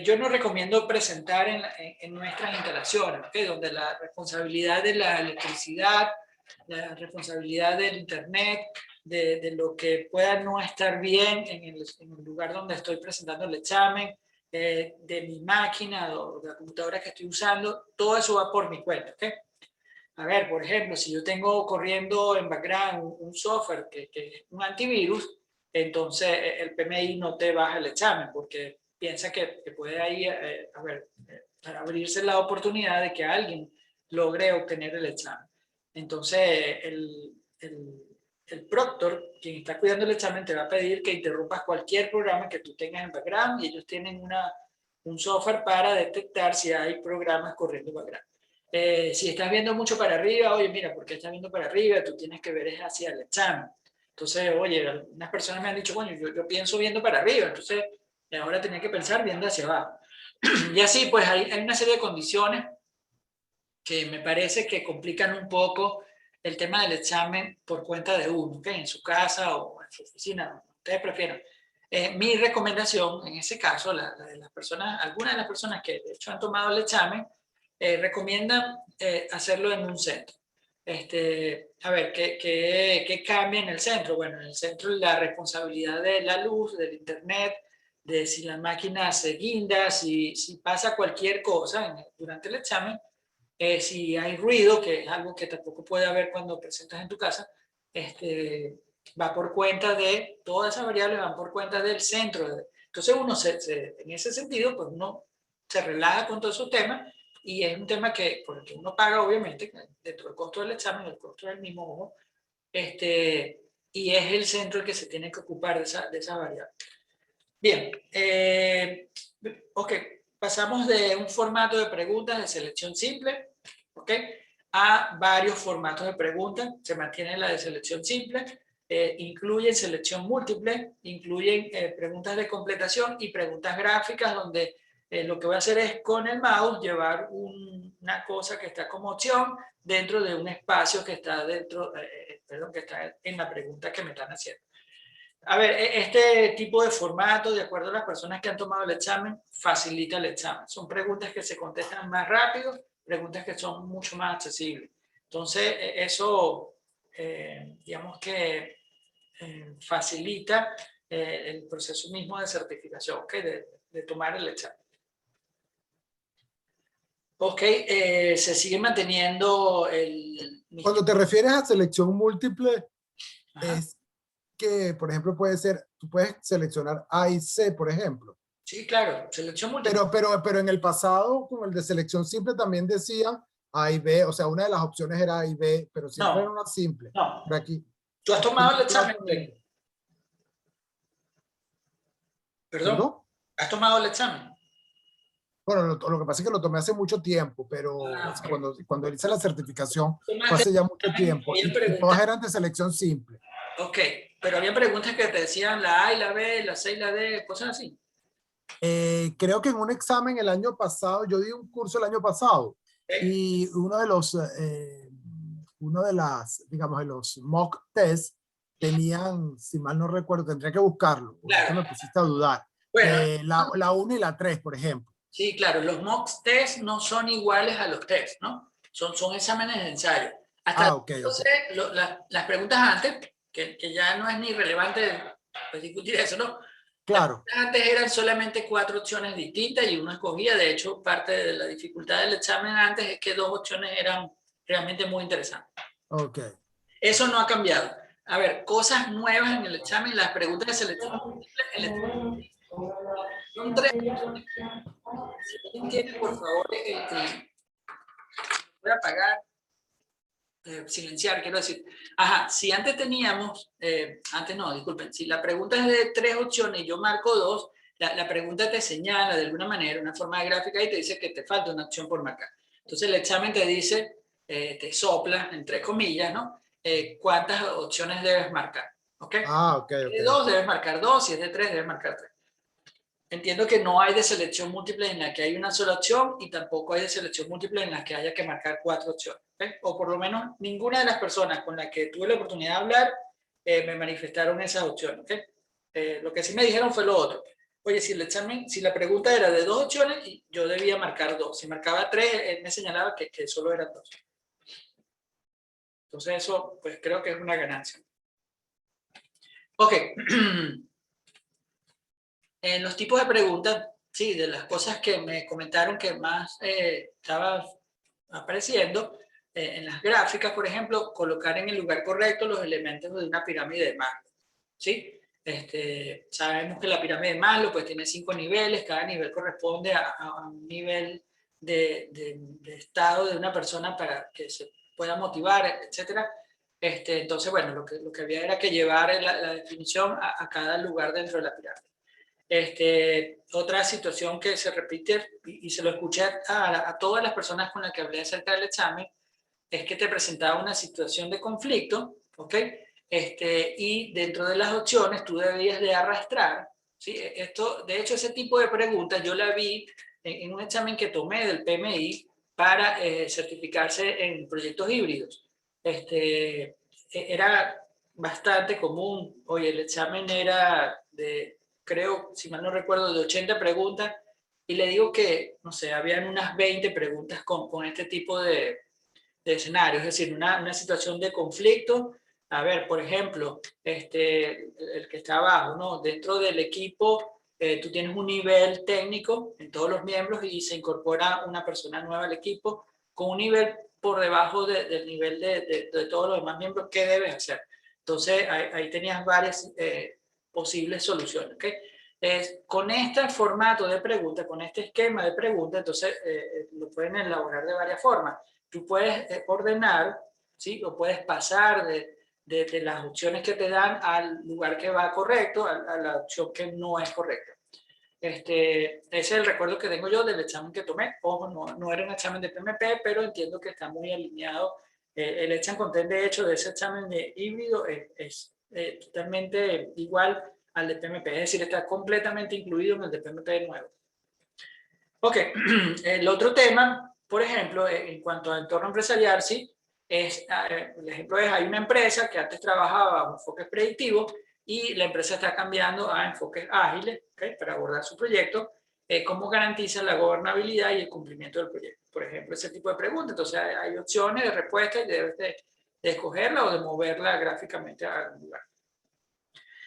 Yo no recomiendo presentar en nuestras instalaciones, ¿okay? Donde la responsabilidad de la electricidad, la responsabilidad del internet, de lo que pueda no estar bien en el lugar donde estoy presentando el examen, de mi máquina o de la computadora que estoy usando, todo eso va por mi cuenta. ¿Okay? A ver, por ejemplo, si yo tengo corriendo en background un software que es un antivirus, entonces el PMI no te baja el examen porque piensa que puede ahí abrirse la oportunidad de que alguien logre obtener el examen. Entonces el proctor, quien está cuidando el examen, te va a pedir que interrumpas cualquier programa que tú tengas en background, y ellos tienen un software para detectar si hay programas corriendo en background. Si estás viendo mucho para arriba, oye, mira, ¿por qué estás viendo para arriba? Tú tienes que ver hacia el examen. Entonces, oye, algunas personas me han dicho, bueno, yo pienso viendo para arriba, entonces ahora tenía que pensar viendo hacia abajo. Y así, pues hay una serie de condiciones que me parece que complican un poco el tema del examen por cuenta de uno, ¿okay? En su casa o en su oficina, ustedes prefieren. Mi recomendación en ese caso, la de las personas, algunas de las personas que de hecho han tomado el examen, recomiendan hacerlo en un centro. A ver, ¿qué cambia en el centro? Bueno, en el centro la responsabilidad de la luz, del internet, de si la máquina se guinda, si pasa cualquier cosa durante el examen, si hay ruido, que es algo que tampoco puede haber cuando presentas en tu casa, va por cuenta de, todas esas variables van por cuenta del centro. Entonces uno en ese sentido, pues uno se relaja con todos esos temas, y es un tema por el que uno paga, obviamente, dentro del costo del examen, el costo del mismo ojo, y es el centro el que se tiene que ocupar de esa variable. Bien, ok, pasamos de un formato de preguntas de selección simple, ok, a varios formatos de preguntas. Se mantiene la de selección simple, incluyen selección múltiple, incluyen preguntas de completación y preguntas gráficas, donde lo que voy a hacer es con el mouse llevar una cosa que está como opción dentro de un espacio que está que está en la pregunta que me están haciendo. A ver, este tipo de formato, de acuerdo a las personas que han tomado el examen, facilita el examen. Son preguntas que se contestan más rápido, preguntas que son mucho más accesibles. Entonces, eso, digamos que facilita el proceso mismo de certificación, ¿okay? de tomar el examen. Ok, se sigue manteniendo el... Cuando te refieres a selección múltiple, Ajá. es que, por ejemplo, tú puedes seleccionar A y C, por ejemplo. Sí, claro, selección múltiple. Pero en el pasado, con el de selección simple, también decía A y B, o sea, una de las opciones era A y B, pero siempre era una simple. No. Por aquí. ¿Tú has tomado el examen? ¿Perdón? ¿Has tomado el examen? Bueno, lo que pasa es que lo tomé hace mucho tiempo, pero Okay. cuando hice la certificación fue hace ya mucho tiempo, y todas eran de selección simple. Ok, pero había preguntas que te decían la A y la B, la C y la D, cosas así. Creo que en un examen el año pasado, yo di un curso el año pasado, y uno de digamos, de los mock tests tenían, si mal no recuerdo, tendría que buscarlo, porque Claro. me pusiste a dudar, Bueno, la 1 y la 3, por ejemplo. Sí, claro, los mock tests no son iguales a los tests, ¿no? Son exámenes de ensayo. Hasta Ok. las preguntas antes, que ya no es ni relevante pues, discutir eso, ¿no? Claro. Antes eran solamente 4 opciones distintas y uno escogía. De hecho, parte de la dificultad del examen antes es que 2 opciones eran realmente muy interesantes. Ok. Eso no ha cambiado. A ver, cosas nuevas en el examen, las preguntas de selección múltiple, son 3. Si alguien tiene, por favor, voy a apagar, silenciar, quiero decir. Ajá, si antes teníamos, antes no, disculpen, si la pregunta es de 3 opciones y yo marco 2, la pregunta te señala de alguna manera, una forma de gráfica, y te dice que te falta una opción por marcar. Entonces el examen te dice, te sopla, entre comillas, ¿no? ¿Cuántas opciones debes marcar? ¿Ok? Ok. Si es de 2, debes marcar 2, si es de 3, debes marcar 3. Entiendo que no hay de selección múltiple en la que hay una sola opción, y tampoco hay de selección múltiple en la que haya que marcar 4 opciones. O por lo menos ninguna de las personas con las que tuve la oportunidad de hablar me manifestaron esas opciones. Lo que sí me dijeron fue lo otro. Oye, si la pregunta era de 2 opciones, yo debía marcar 2. Si marcaba 3, él me señalaba que solo eran 2. Entonces eso, pues creo que es una ganancia. Ok. En los tipos de preguntas, sí, de las cosas que me comentaron que más estaba apareciendo, en las gráficas, por ejemplo, colocar en el lugar correcto los elementos de una pirámide de Maslow, ¿sí? Sabemos que la pirámide de Maslow pues, tiene 5 niveles, cada nivel corresponde a un nivel de estado de una persona para que se pueda motivar, etc. Entonces, bueno, lo que había era que llevar la definición a cada lugar dentro de la pirámide. Otra situación que se repite, y se lo escuché a todas las personas con las que hablé acerca del examen, es que te presentaba una situación de conflicto, ¿ok? Y dentro de las opciones tú debías de arrastrar, ¿sí? De hecho, ese tipo de preguntas yo la vi en un examen que tomé del PMI para certificarse en proyectos híbridos. Era bastante común. Oye, el examen era de, creo, si mal no recuerdo, de 80 preguntas, y le digo que, no sé, habían unas 20 preguntas con este tipo de escenario, es decir, una situación de conflicto. A ver, por ejemplo, el que está abajo, ¿no? Dentro del equipo, tú tienes un nivel técnico en todos los miembros y se incorpora una persona nueva al equipo con un nivel por debajo del nivel de todos los demás miembros. ¿Qué debes hacer? Entonces, ahí tenías varias posibles soluciones, ¿ok? Con este formato de pregunta, con este esquema de pregunta, entonces lo pueden elaborar de varias formas. Tú puedes ordenar, ¿sí? O puedes pasar de las opciones que te dan al lugar que va correcto, a la opción que no es correcta. Ese es el recuerdo que tengo yo del examen que tomé. Ojo, no era un examen de PMP, pero entiendo que está muy alineado. El examen content, de hecho, de ese examen de híbrido es totalmente igual al de PMP, es decir, está completamente incluido en el de PMP nuevo. Ok, el otro tema, por ejemplo, en cuanto al entorno empresarial, sí, el ejemplo es, hay una empresa que antes trabajaba con enfoques predictivos y la empresa está cambiando a enfoques ágiles, ¿okay? Para abordar su proyecto. ¿Cómo garantiza la gobernabilidad y el cumplimiento del proyecto? Por ejemplo, ese tipo de preguntas. Entonces, hay opciones de respuesta y debes de escogerla o de moverla gráficamente a algún lugar.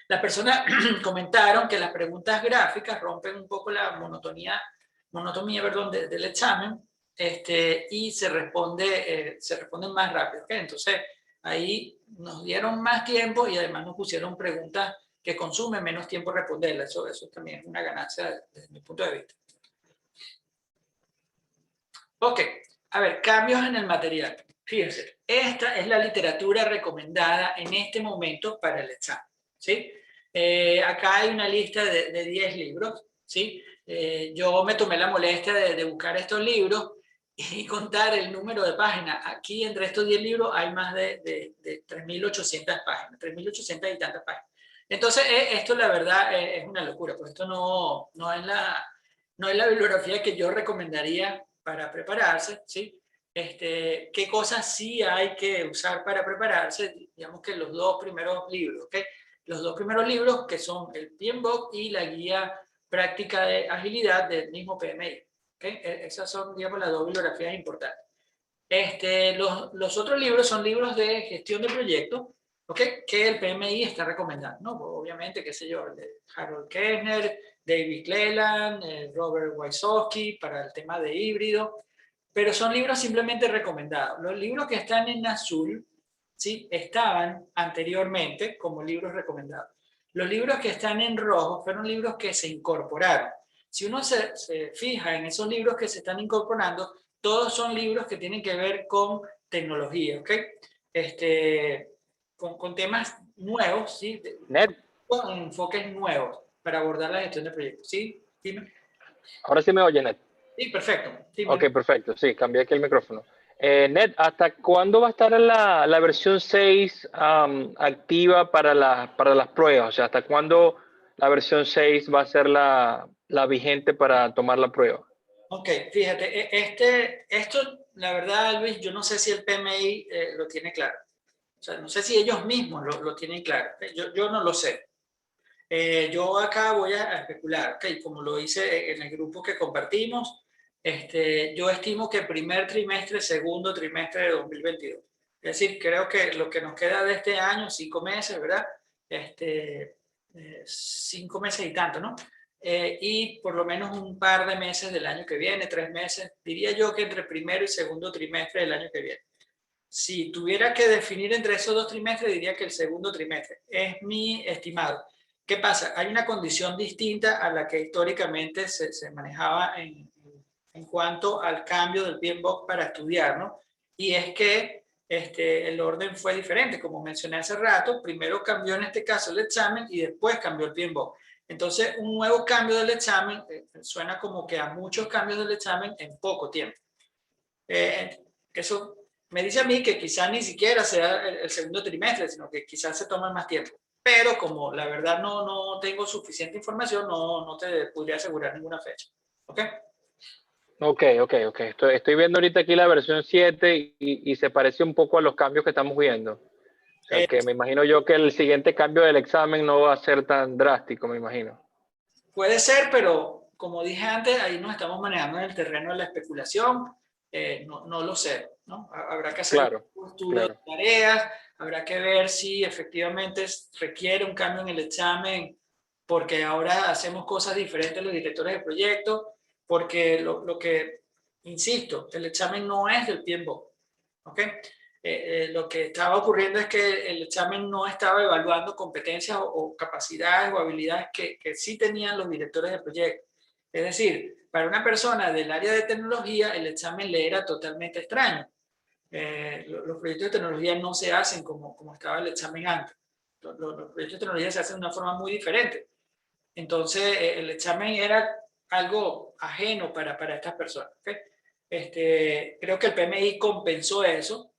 Las personas comentaron que las preguntas gráficas rompen un poco la monotonía del examen, y se responden más rápido, ¿okay? Entonces, ahí nos dieron más tiempo y además nos pusieron preguntas que consumen menos tiempo responderlas. Eso también es una ganancia desde mi punto de vista. Ok, a ver, cambios en el material. Fíjense, esta es la literatura recomendada en este momento para el examen, ¿sí? Acá hay una lista de 10 libros, ¿sí? Yo me tomé la molestia de buscar estos libros y contar el número de páginas. Aquí entre estos 10 libros hay más de 3.800 páginas, 3.800 y tantas páginas. Entonces, esto la verdad es una locura, porque esto no es la bibliografía que yo recomendaría para prepararse, ¿sí? ¿Qué cosas sí hay que usar para prepararse? Digamos que los dos primeros libros, ¿ok? Los dos primeros libros que son el PMBOK y la guía práctica de agilidad del mismo PMI, ¿okay? Esas son, digamos, las dos bibliografías importantes. Los otros libros son libros de gestión de proyectos, ¿okay? Que el PMI está recomendando, ¿no? Obviamente, qué sé yo, el de Harold Kessner, David Cleland, Robert Wysocki para el tema de híbrido, pero son libros simplemente recomendados. Los libros que están en azul, ¿sí? Estaban anteriormente como libros recomendados. Los libros que están en rojo fueron libros que se incorporaron. Si uno se fija en esos libros que se están incorporando, todos son libros que tienen que ver con tecnología, ¿ok? Con temas nuevos, ¿sí? Con enfoques nuevos para abordar la gestión de proyectos, ¿sí? Dime. Ahora sí me oye, Ned. Sí, perfecto. Dime. Ok, perfecto. Sí, cambié aquí el micrófono. Ned, ¿hasta cuándo va a estar la versión 6 activa para las pruebas? O sea, ¿hasta cuándo la versión 6 va a ser la vigente para tomar la prueba? Ok, fíjate, esto, la verdad, Luis, yo no sé si el PMI lo tiene claro. O sea, no sé si ellos mismos lo tienen claro. Yo no lo sé. Yo acá voy a especular, ¿okay? Como lo hice en el grupo que compartimos, yo estimo que primer trimestre, segundo trimestre de 2022. Es decir, creo que lo que nos queda de este año, 5 meses, ¿verdad? 5 meses y tanto, ¿no? Y por lo menos un par de meses del año que viene, 3 meses, diría yo que entre primero y segundo trimestre del año que viene. Si tuviera que definir entre esos 2 trimestres, diría que el segundo trimestre. Es mi estimado. ¿Qué pasa? Hay una condición distinta a la que históricamente se manejaba en cuanto al cambio del PMBOK para estudiar, ¿no? Y es que el orden fue diferente, como mencioné hace rato, primero cambió en este caso el examen y después cambió el PMBOK. Entonces, un nuevo cambio del examen suena como que a muchos cambios del examen en poco tiempo. Eso me dice a mí que quizás ni siquiera sea el segundo trimestre, sino que quizás se toma más tiempo. Pero como la verdad no tengo suficiente información, no te podría asegurar ninguna fecha. ¿Ok? Ok. Estoy viendo ahorita aquí la versión 7 y se parece un poco a los cambios que estamos viendo. O sea, que me imagino yo que el siguiente cambio del examen no va a ser tan drástico, me imagino. Puede ser, pero como dije antes, ahí nos estamos manejando en el terreno de la especulación. No lo sé, ¿no? Habrá que hacer un estudio de tareas, habrá que ver si efectivamente requiere un cambio en el examen, porque ahora hacemos cosas diferentes los directores de proyecto, porque lo que, insisto, el examen no es del PMBOK, ¿ok? Lo que estaba ocurriendo es que el examen no estaba evaluando competencias o capacidades o habilidades que sí tenían los directores de proyecto. Es decir, para una persona del área de tecnología, el examen le era totalmente extraño. Los proyectos de tecnología no se hacen como estaba el examen antes. Los proyectos de tecnología se hacen de una forma muy diferente. Entonces, el examen era algo ajeno para estas personas. ¿Okay? Creo que el PMI compensó eso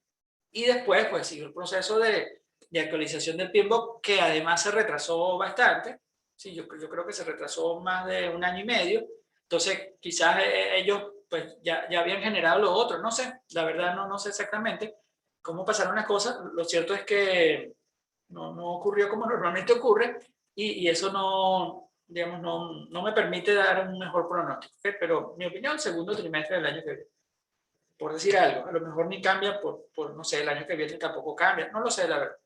y después pues siguió el proceso de actualización del PMBOK, que además se retrasó bastante. Sí, yo creo que se retrasó más de 1 año y medio. Entonces, quizás ellos pues ya habían generado lo otro. No sé, la verdad no sé exactamente cómo pasaron las cosas. Lo cierto es que no ocurrió como normalmente ocurre y eso digamos, no me permite dar un mejor pronóstico. ¿Okay? Pero mi opinión, segundo trimestre del año que viene. Por decir algo, a lo mejor ni cambia no sé, el año que viene tampoco cambia, no lo sé, la verdad.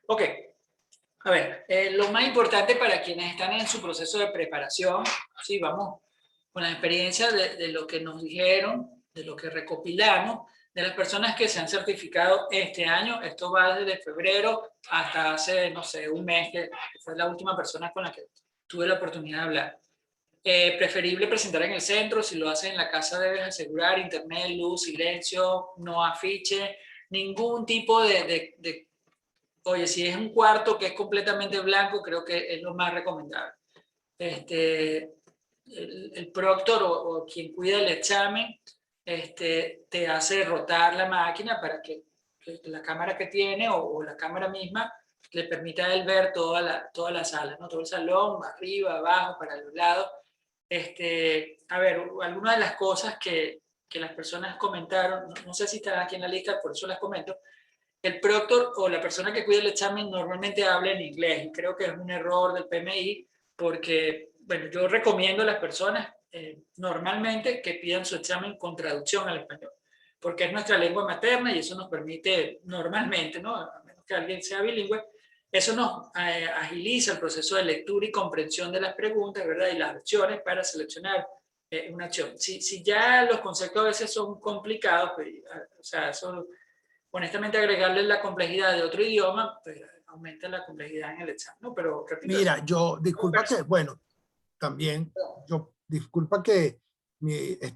Ok, a ver, lo más importante para quienes están en su proceso de preparación, sí, vamos con la experiencia de lo que nos dijeron, de lo que recopilamos, de las personas que se han certificado este año. Esto va desde febrero hasta hace, no sé, un mes, que fue la última persona con la que tuve la oportunidad de hablar. Preferible presentar en el centro. Si lo haces en la casa debes asegurar internet, luz, silencio, no afiche, ningún tipo oye, si es un cuarto que es completamente blanco, creo que es lo más recomendable. El proctor o quien cuida el examen te hace rotar la máquina para que la cámara que tiene o la cámara misma le permita a él ver toda la sala, ¿no? Todo el salón, arriba, abajo, para los lados. A ver, algunas de las cosas que las personas comentaron, no sé si están aquí en la lista, por eso las comento. El proctor o la persona que cuida el examen normalmente habla en inglés y creo que es un error del PMI porque, bueno, yo recomiendo a las personas normalmente que pidan su examen con traducción al español, porque es nuestra lengua materna y eso nos permite normalmente, ¿no? A menos que alguien sea bilingüe, eso nos agiliza el proceso de lectura y comprensión de las preguntas, ¿verdad? Y las opciones para seleccionar una acción. Si ya los conceptos a veces son complicados, pues, o sea, eso, honestamente, agregarle la complejidad de otro idioma, pues aumenta la complejidad en el examen, ¿no? Pero repito, Mira, yo, disculpa que, bueno, también, disculpa que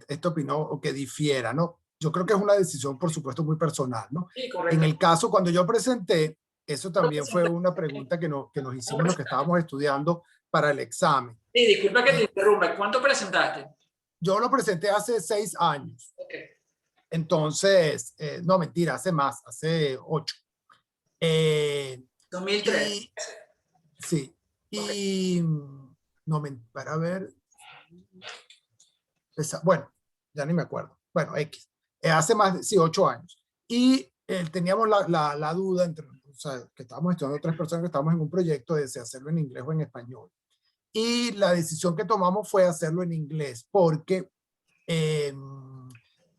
esta opinión o que difiera, ¿no? Yo creo que es una decisión, por supuesto, muy personal, ¿no? Sí, correcto. En el caso, cuando yo presenté, eso también fue una pregunta que nos hicimos los que estábamos estudiando para el examen. Sí, disculpa que te interrumpa. ¿Cuánto presentaste? Yo lo presenté hace 6 años. Okay. Entonces, no, mentira, hace más, hace 8. 2003. Sí. Y, no, para ver. Bueno, ya ni me acuerdo. Bueno, X. Hace más de, sí, 8 años. Y teníamos la duda entre, o sea, que estábamos estudiando 3 personas que estábamos en un proyecto de si hacerlo en inglés o en español. Y la decisión que tomamos fue hacerlo en inglés porque,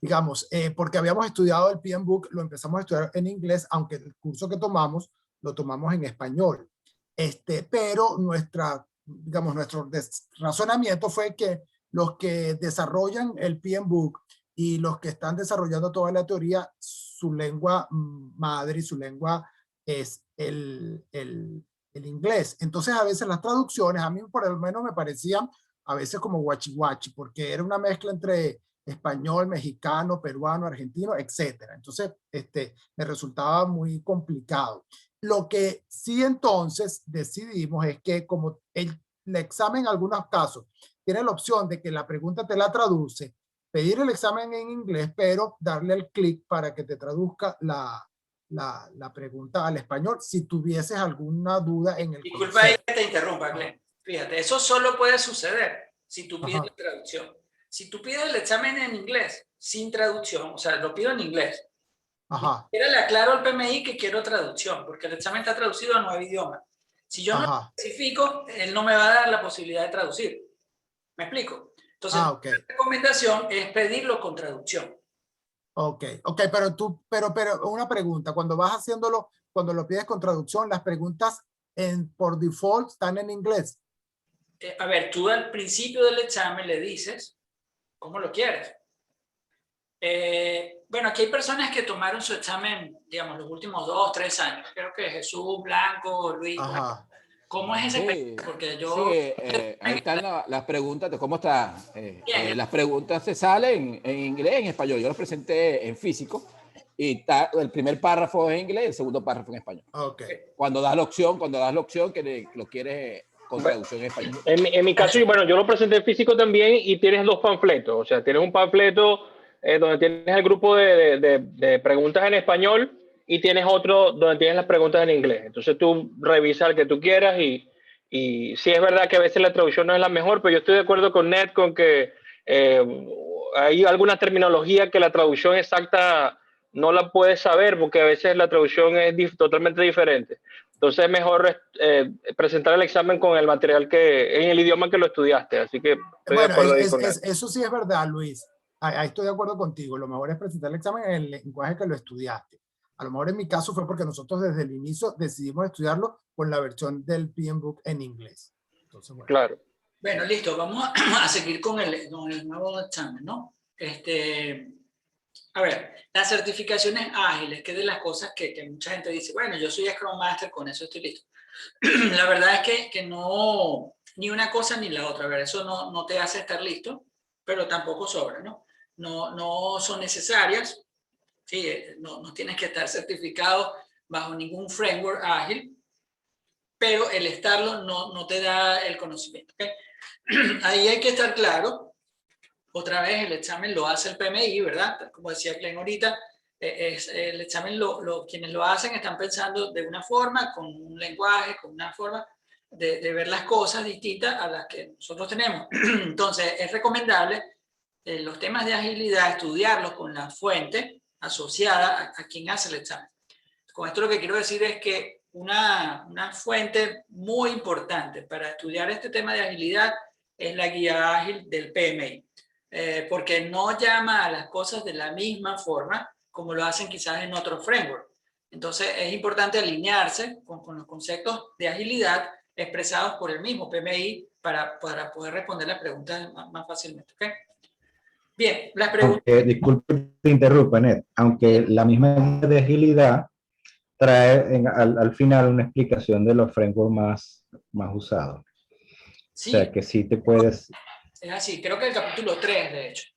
digamos, porque habíamos estudiado el PMBOK, lo empezamos a estudiar en inglés, aunque el curso que tomamos lo tomamos en español. Pero digamos, nuestro razonamiento fue que los que desarrollan el PMBOK y los que están desarrollando toda la teoría, su lengua madre y su lengua es el inglés. Entonces a veces las traducciones a mí por lo menos me parecían a veces como guachi guachi, porque era una mezcla entre español, mexicano, peruano, argentino, etcétera. Entonces me resultaba muy complicado. Lo que sí entonces decidimos es que como el examen en algunos casos tiene la opción de que la pregunta te la traduce, pedir el examen en inglés, pero darle el clic para que te traduzca la pregunta al español si tuvieses alguna duda en el Disculpa ahí concepto. que te interrumpa, Glenn. Fíjate, eso solo puede suceder si tú pides Ajá. la traducción. Si tú pides el examen en inglés sin traducción, o sea, lo pido en inglés, Ajá. le aclaro al PMI que quiero traducción, porque el examen está traducido a 9 idiomas. Si yo no lo Ajá. especifico, él no me va a dar la posibilidad de traducir. ¿Me explico? Entonces, Ah, ok. la recomendación es pedirlo con traducción. Ok, ok, pero una pregunta, cuando vas haciéndolo, cuando lo pides con traducción, las preguntas por default están en inglés. A ver, tú al principio del examen le dices cómo lo quieres. Bueno, aquí hay personas que tomaron su examen, digamos, los últimos 2, 3 años. Creo que Jesús, Blanco, Luis. Ajá. ¿Cómo es ese Sí, experiencia? Porque sí, yo... ahí están las preguntas. ¿Cómo está? Bien. Las preguntas se salen en inglés y en español. Yo las presenté en físico y el primer párrafo es en inglés y el segundo párrafo en español. Ok. Cuando das la opción que lo quieres con traducción en español. En mi caso, bueno, yo lo presenté en físico también y tienes 2 panfletos. O sea, tienes un panfleto donde tienes el grupo de preguntas en español y tienes otro donde tienes las preguntas en inglés. Entonces tú revisas el que tú quieras y sí es verdad que a veces la traducción no es la mejor, pero yo estoy de acuerdo con Ned con que hay alguna terminología que la traducción exacta no la puedes saber porque a veces la traducción es totalmente diferente. Entonces es mejor presentar el examen con el material en el idioma que lo estudiaste. Así que estoy de Bueno, acuerdo ahí con él. eso sí es verdad, Luis. Ahí estoy de acuerdo contigo. Lo mejor es presentar el examen en el lenguaje que lo estudiaste. A lo mejor en mi caso fue porque nosotros desde el inicio decidimos estudiarlo con la versión del PM Book en inglés. Entonces, bueno. Claro. Bueno, listo. Vamos a seguir con el nuevo examen, ¿no? A ver, las certificaciones ágiles, que es de las cosas que mucha gente dice, bueno, yo soy Scrum Master, con eso estoy listo. La verdad es que no, ni una cosa ni la otra. A ver, eso no te hace estar listo, pero tampoco sobra, ¿no? No son necesarias. Sí, no tienes que estar certificado bajo ningún framework ágil, pero el estarlo no te da el conocimiento. ¿Okay? Ahí hay que estar claro. Otra vez el examen lo hace el PMI, ¿verdad? Como decía Glenn ahorita, el examen quienes lo hacen están pensando de una forma, con un lenguaje, con una forma de ver las cosas distintas a las que nosotros tenemos. Entonces es recomendable los temas de agilidad, estudiarlos con la fuente asociada a quien hace el examen. Con esto lo que quiero decir es que una fuente muy importante para estudiar este tema de agilidad es la guía ágil del PMI. Porque no llama a las cosas de la misma forma como lo hacen quizás en otros frameworks. Entonces es importante alinearse con los conceptos de agilidad expresados por el mismo PMI para poder responder las preguntas más fácilmente. ¿Okay? Bien, las preguntas... Disculpe que te interrumpa, Ned. Aunque la misma guía de agilidad trae al final una explicación de los frameworks más usados. Sí, o sea, que sí te puedes... Es así, creo que el capítulo 3, de hecho.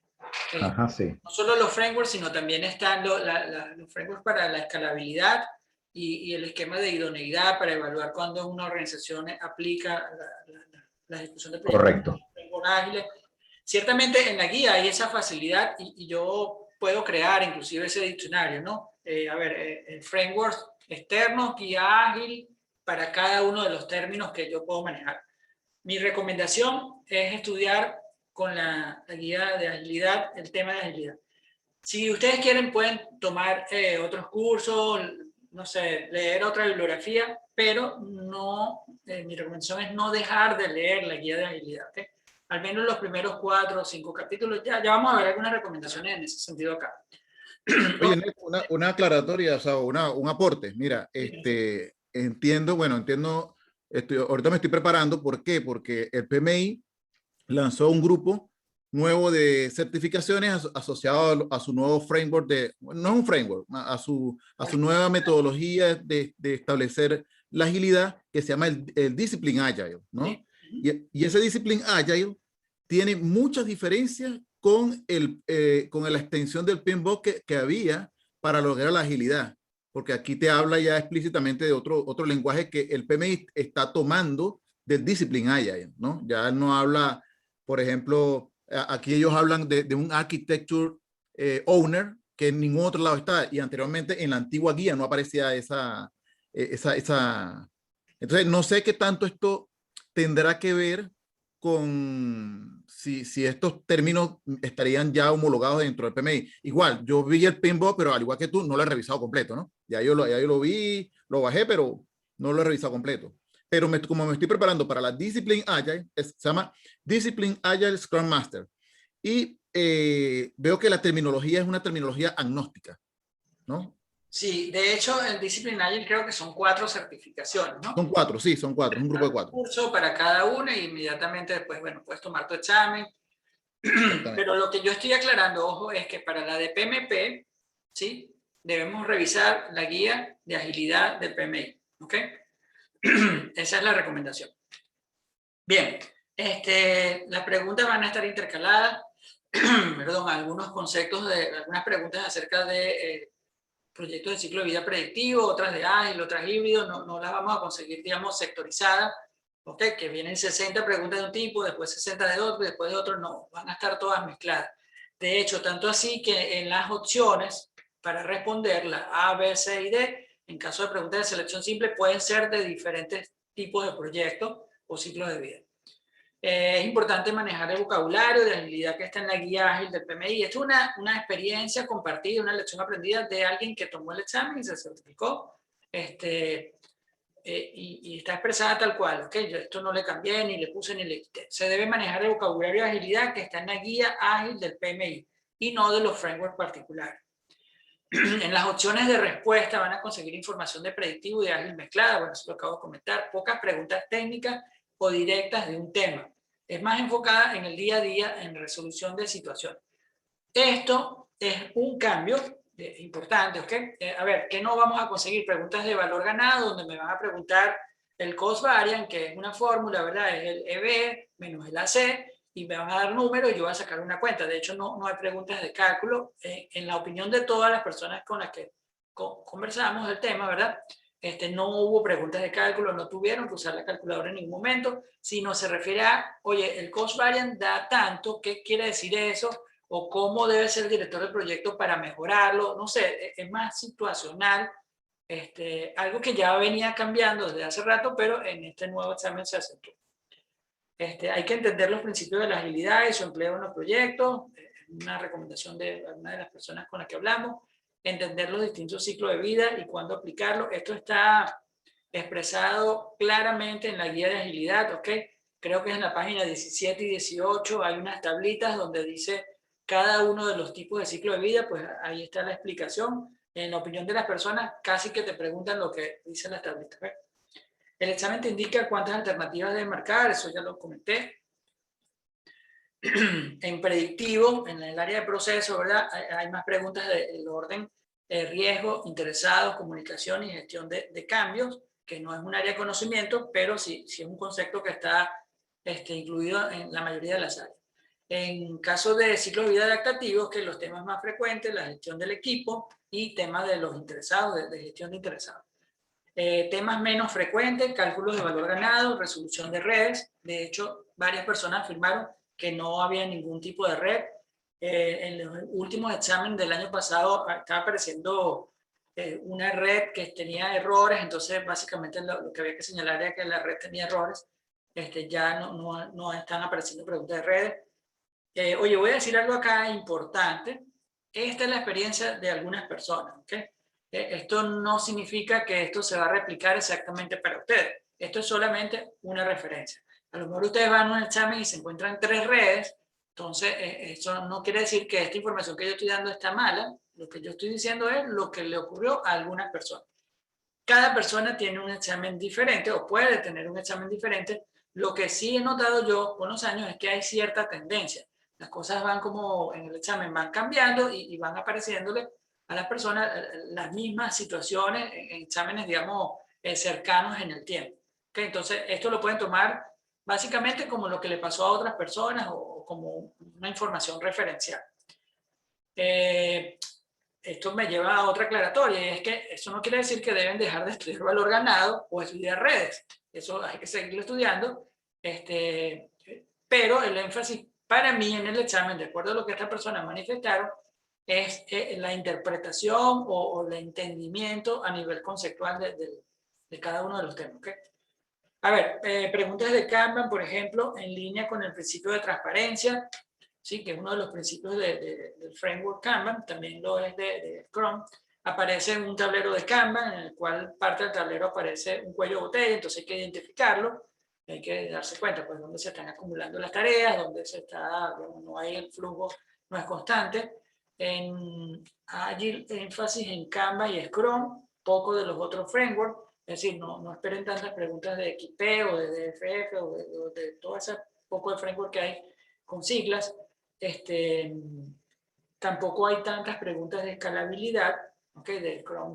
Ajá, sí. No solo los frameworks, sino también están los frameworks para la escalabilidad y el esquema de idoneidad para evaluar cuando una organización aplica la ejecución de proyectos. Correcto. Ágiles. Ciertamente en la guía hay esa facilidad y yo puedo crear inclusive ese diccionario, ¿no? El framework externo, guía ágil para cada uno de los términos que yo puedo manejar. Mi recomendación es estudiar con la guía de agilidad, el tema de agilidad. Si ustedes quieren, pueden tomar otros cursos, no sé, leer otra bibliografía, pero mi recomendación es no dejar de leer la guía de agilidad. ¿Okay? Al menos los primeros 4 o 5 capítulos, ya vamos a ver algunas recomendaciones en ese sentido acá. Oye, una aclaratoria, o sea, un aporte. Mira, entiendo, ahorita me estoy preparando. ¿Por qué? Porque el PMI lanzó un grupo nuevo de certificaciones asociado a su nuevo framework no es un framework, a su nueva metodología de establecer la agilidad, que se llama el Discipline Agile, ¿no? Sí. Y ese Discipline Agile tiene muchas diferencias con la extensión del PMBOK que había para lograr la agilidad, porque aquí te habla ya explícitamente de otro lenguaje que el PMI está tomando del Discipline Agile, ¿no? Ya no habla, por ejemplo, aquí ellos hablan de un Architecture Owner, que en ningún otro lado está, y anteriormente en la antigua guía no aparecía esa. Entonces, no sé qué tanto esto tendrá que ver con si estos términos estarían ya homologados dentro del PMI. Igual, yo vi el PMBOK, pero al igual que tú, no lo he revisado completo, ¿no? Ya yo lo vi, lo bajé, pero no lo he revisado completo. Pero como me estoy preparando para la Discipline Agile, se llama Discipline Agile Scrum Master. Y veo que la terminología es una terminología agnóstica, ¿no? Sí, de hecho, el Discipline Agile creo que son 4 certificaciones, ¿no? Son 4, sí, son 4, es un grupo de 4. Un curso para cada una y inmediatamente después, bueno, puedes tomar tu examen. Pero lo que yo estoy aclarando, ojo, es que para la de PMP, ¿sí? Debemos revisar la guía de agilidad del PMI, ¿ok? Esa es la recomendación. Bien, las preguntas van a estar intercaladas, perdón, algunos conceptos, algunas preguntas acerca de proyectos de ciclo de vida predictivo, otras de ágil, otras híbrido, no las vamos a conseguir, digamos, sectorizadas, ¿ok? Que vienen 60 preguntas de un tipo, después 60 de otro, y después de otro, no, van a estar todas mezcladas. De hecho, tanto así que en las opciones para responder la A, B, C y D, en caso de preguntas de selección simple, pueden ser de diferentes tipos de proyectos o ciclos de vida. Es importante manejar el vocabulario de agilidad que está en la guía ágil del PMI. Esto es una experiencia compartida, una lección aprendida de alguien que tomó el examen y se certificó. Y está expresada tal cual, ¿ok? Yo esto no le cambié, ni le puse, ni le quité. Se debe manejar el vocabulario de agilidad que está en la guía ágil del PMI y no de los frameworks particulares. En las opciones de respuesta van a conseguir información de predictivo y de ágil mezclada, bueno, eso lo acabo de comentar, pocas preguntas técnicas o directas de un tema. Es más enfocada en el día a día, en resolución de situaciones. Esto es un cambio importante, ¿ok? A ver, ¿qué no vamos a conseguir? Preguntas de valor ganado, donde me van a preguntar el cost variance, que es una fórmula, ¿verdad? Es el EB menos el AC, y me van a dar números y yo voy a sacar una cuenta. De hecho, no hay preguntas de cálculo. En la opinión de todas las personas con las que conversamos del tema, ¿verdad? No hubo preguntas de cálculo, no tuvieron que usar la calculadora en ningún momento, sino se refiere a, oye, el cost variance da tanto, ¿qué quiere decir eso? O cómo debe ser el director del proyecto para mejorarlo, no sé, es más situacional, algo que ya venía cambiando desde hace rato, pero en este nuevo examen se acentuó. Hay que entender los principios de la agilidad y su empleo en los proyectos, una recomendación de una de las personas con las que hablamos, entender los distintos ciclos de vida y cuándo aplicarlo. Esto está expresado claramente en la guía de agilidad, ¿ok? Creo que en la página 17 y 18 hay unas tablitas donde dice cada uno de los tipos de ciclo de vida, pues ahí está la explicación. En la opinión de las personas, casi que te preguntan lo que dicen las tablitas, ¿ok? El examen te indica cuántas alternativas debes marcar, eso ya lo comenté. En predictivo, en el área de proceso, ¿verdad? Hay más preguntas del orden riesgo, interesados, comunicación y gestión de cambios, que no es un área de conocimiento, pero sí es un concepto que está incluido en la mayoría de las áreas. En caso de ciclos de vida adaptativos, que los temas más frecuentes, la gestión del equipo y temas de los interesados, de gestión de interesados. Temas menos frecuentes, cálculos de valor ganado, resolución de redes. De hecho, varias personas afirmaron que no había ningún tipo de red. En los últimos exámenes del año pasado estaba apareciendo una red que tenía errores, entonces básicamente lo que había que señalar era que la red tenía errores. Ya no están apareciendo preguntas de redes. Oye, voy a decir algo acá importante. Esta es la experiencia de algunas personas, ¿ok? Esto no significa que esto se va a replicar exactamente para ustedes. Esto es solamente una referencia. A lo mejor ustedes van a un examen y se encuentran 3 redes, entonces eso no quiere decir que esta información que yo estoy dando está mala. Lo que yo estoy diciendo es lo que le ocurrió a algunas personas. Cada persona tiene un examen diferente o puede tener un examen diferente. Lo que sí he notado yo con los años es que hay cierta tendencia. Las cosas van como en el examen, van cambiando y van apareciéndole a las personas las mismas situaciones en exámenes, digamos, cercanos en el tiempo. ¿Okay? Entonces, esto lo pueden tomar básicamente como lo que le pasó a otras personas o como una información referencial. Esto me lleva a otra aclaratoria, y es que eso no quiere decir que deben dejar de estudiar valor ganado o estudiar redes. Eso hay que seguirlo estudiando, pero el énfasis para mí en el examen, de acuerdo a lo que estas personas manifestaron, es la interpretación o el entendimiento a nivel conceptual de cada uno de los temas. ¿Okay? A ver, preguntas de Kanban, por ejemplo, en línea con el principio de transparencia, ¿sí? Que es uno de los principios del framework Kanban, también lo es de Scrum. Aparece un tablero de Kanban en el cual parte del tablero aparece un cuello de botella, entonces hay que identificarlo, hay que darse cuenta pues dónde se están acumulando las tareas, dónde se está, no hay el flujo, no es constante. En Agile, énfasis en Kanban y Scrum, poco de los otros frameworks, es decir, no esperen tantas preguntas de XP o de DFF o de todo ese poco de framework que hay con siglas. Tampoco hay tantas preguntas de escalabilidad, ¿okay? De Scrum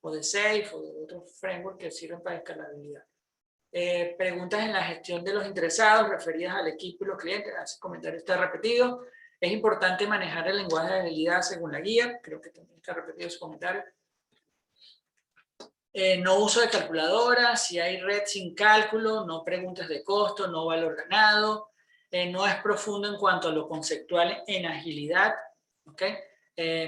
o de Safe o de otros frameworks que sirven para escalabilidad. Preguntas en la gestión de los interesados referidas al equipo y los clientes. Ese comentario está repetido. Es importante manejar el lenguaje de agilidad según la guía. Creo que también está repetido ese comentario. No uso de calculadora. Si hay red sin cálculo, no preguntas de costo, no valor ganado. No es profundo en cuanto a lo conceptual en agilidad. ¿Okay?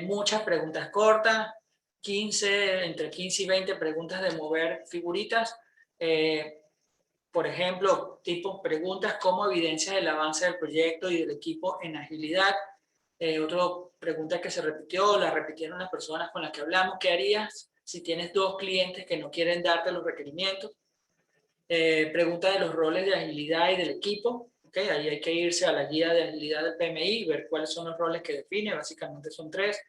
Muchas preguntas cortas. Entre 15 y 20 preguntas de mover figuritas. Por ejemplo, tipo preguntas como evidencias del avance del proyecto y del equipo en agilidad. Otra pregunta que se repitió, la repitieron las personas con las que hablamos. ¿Qué harías si tienes 2 clientes que no quieren darte los requerimientos? Pregunta de los roles de agilidad y del equipo. ¿Okay? Ahí hay que irse a la guía de agilidad del PMI y ver cuáles son los roles que define. Básicamente son 3,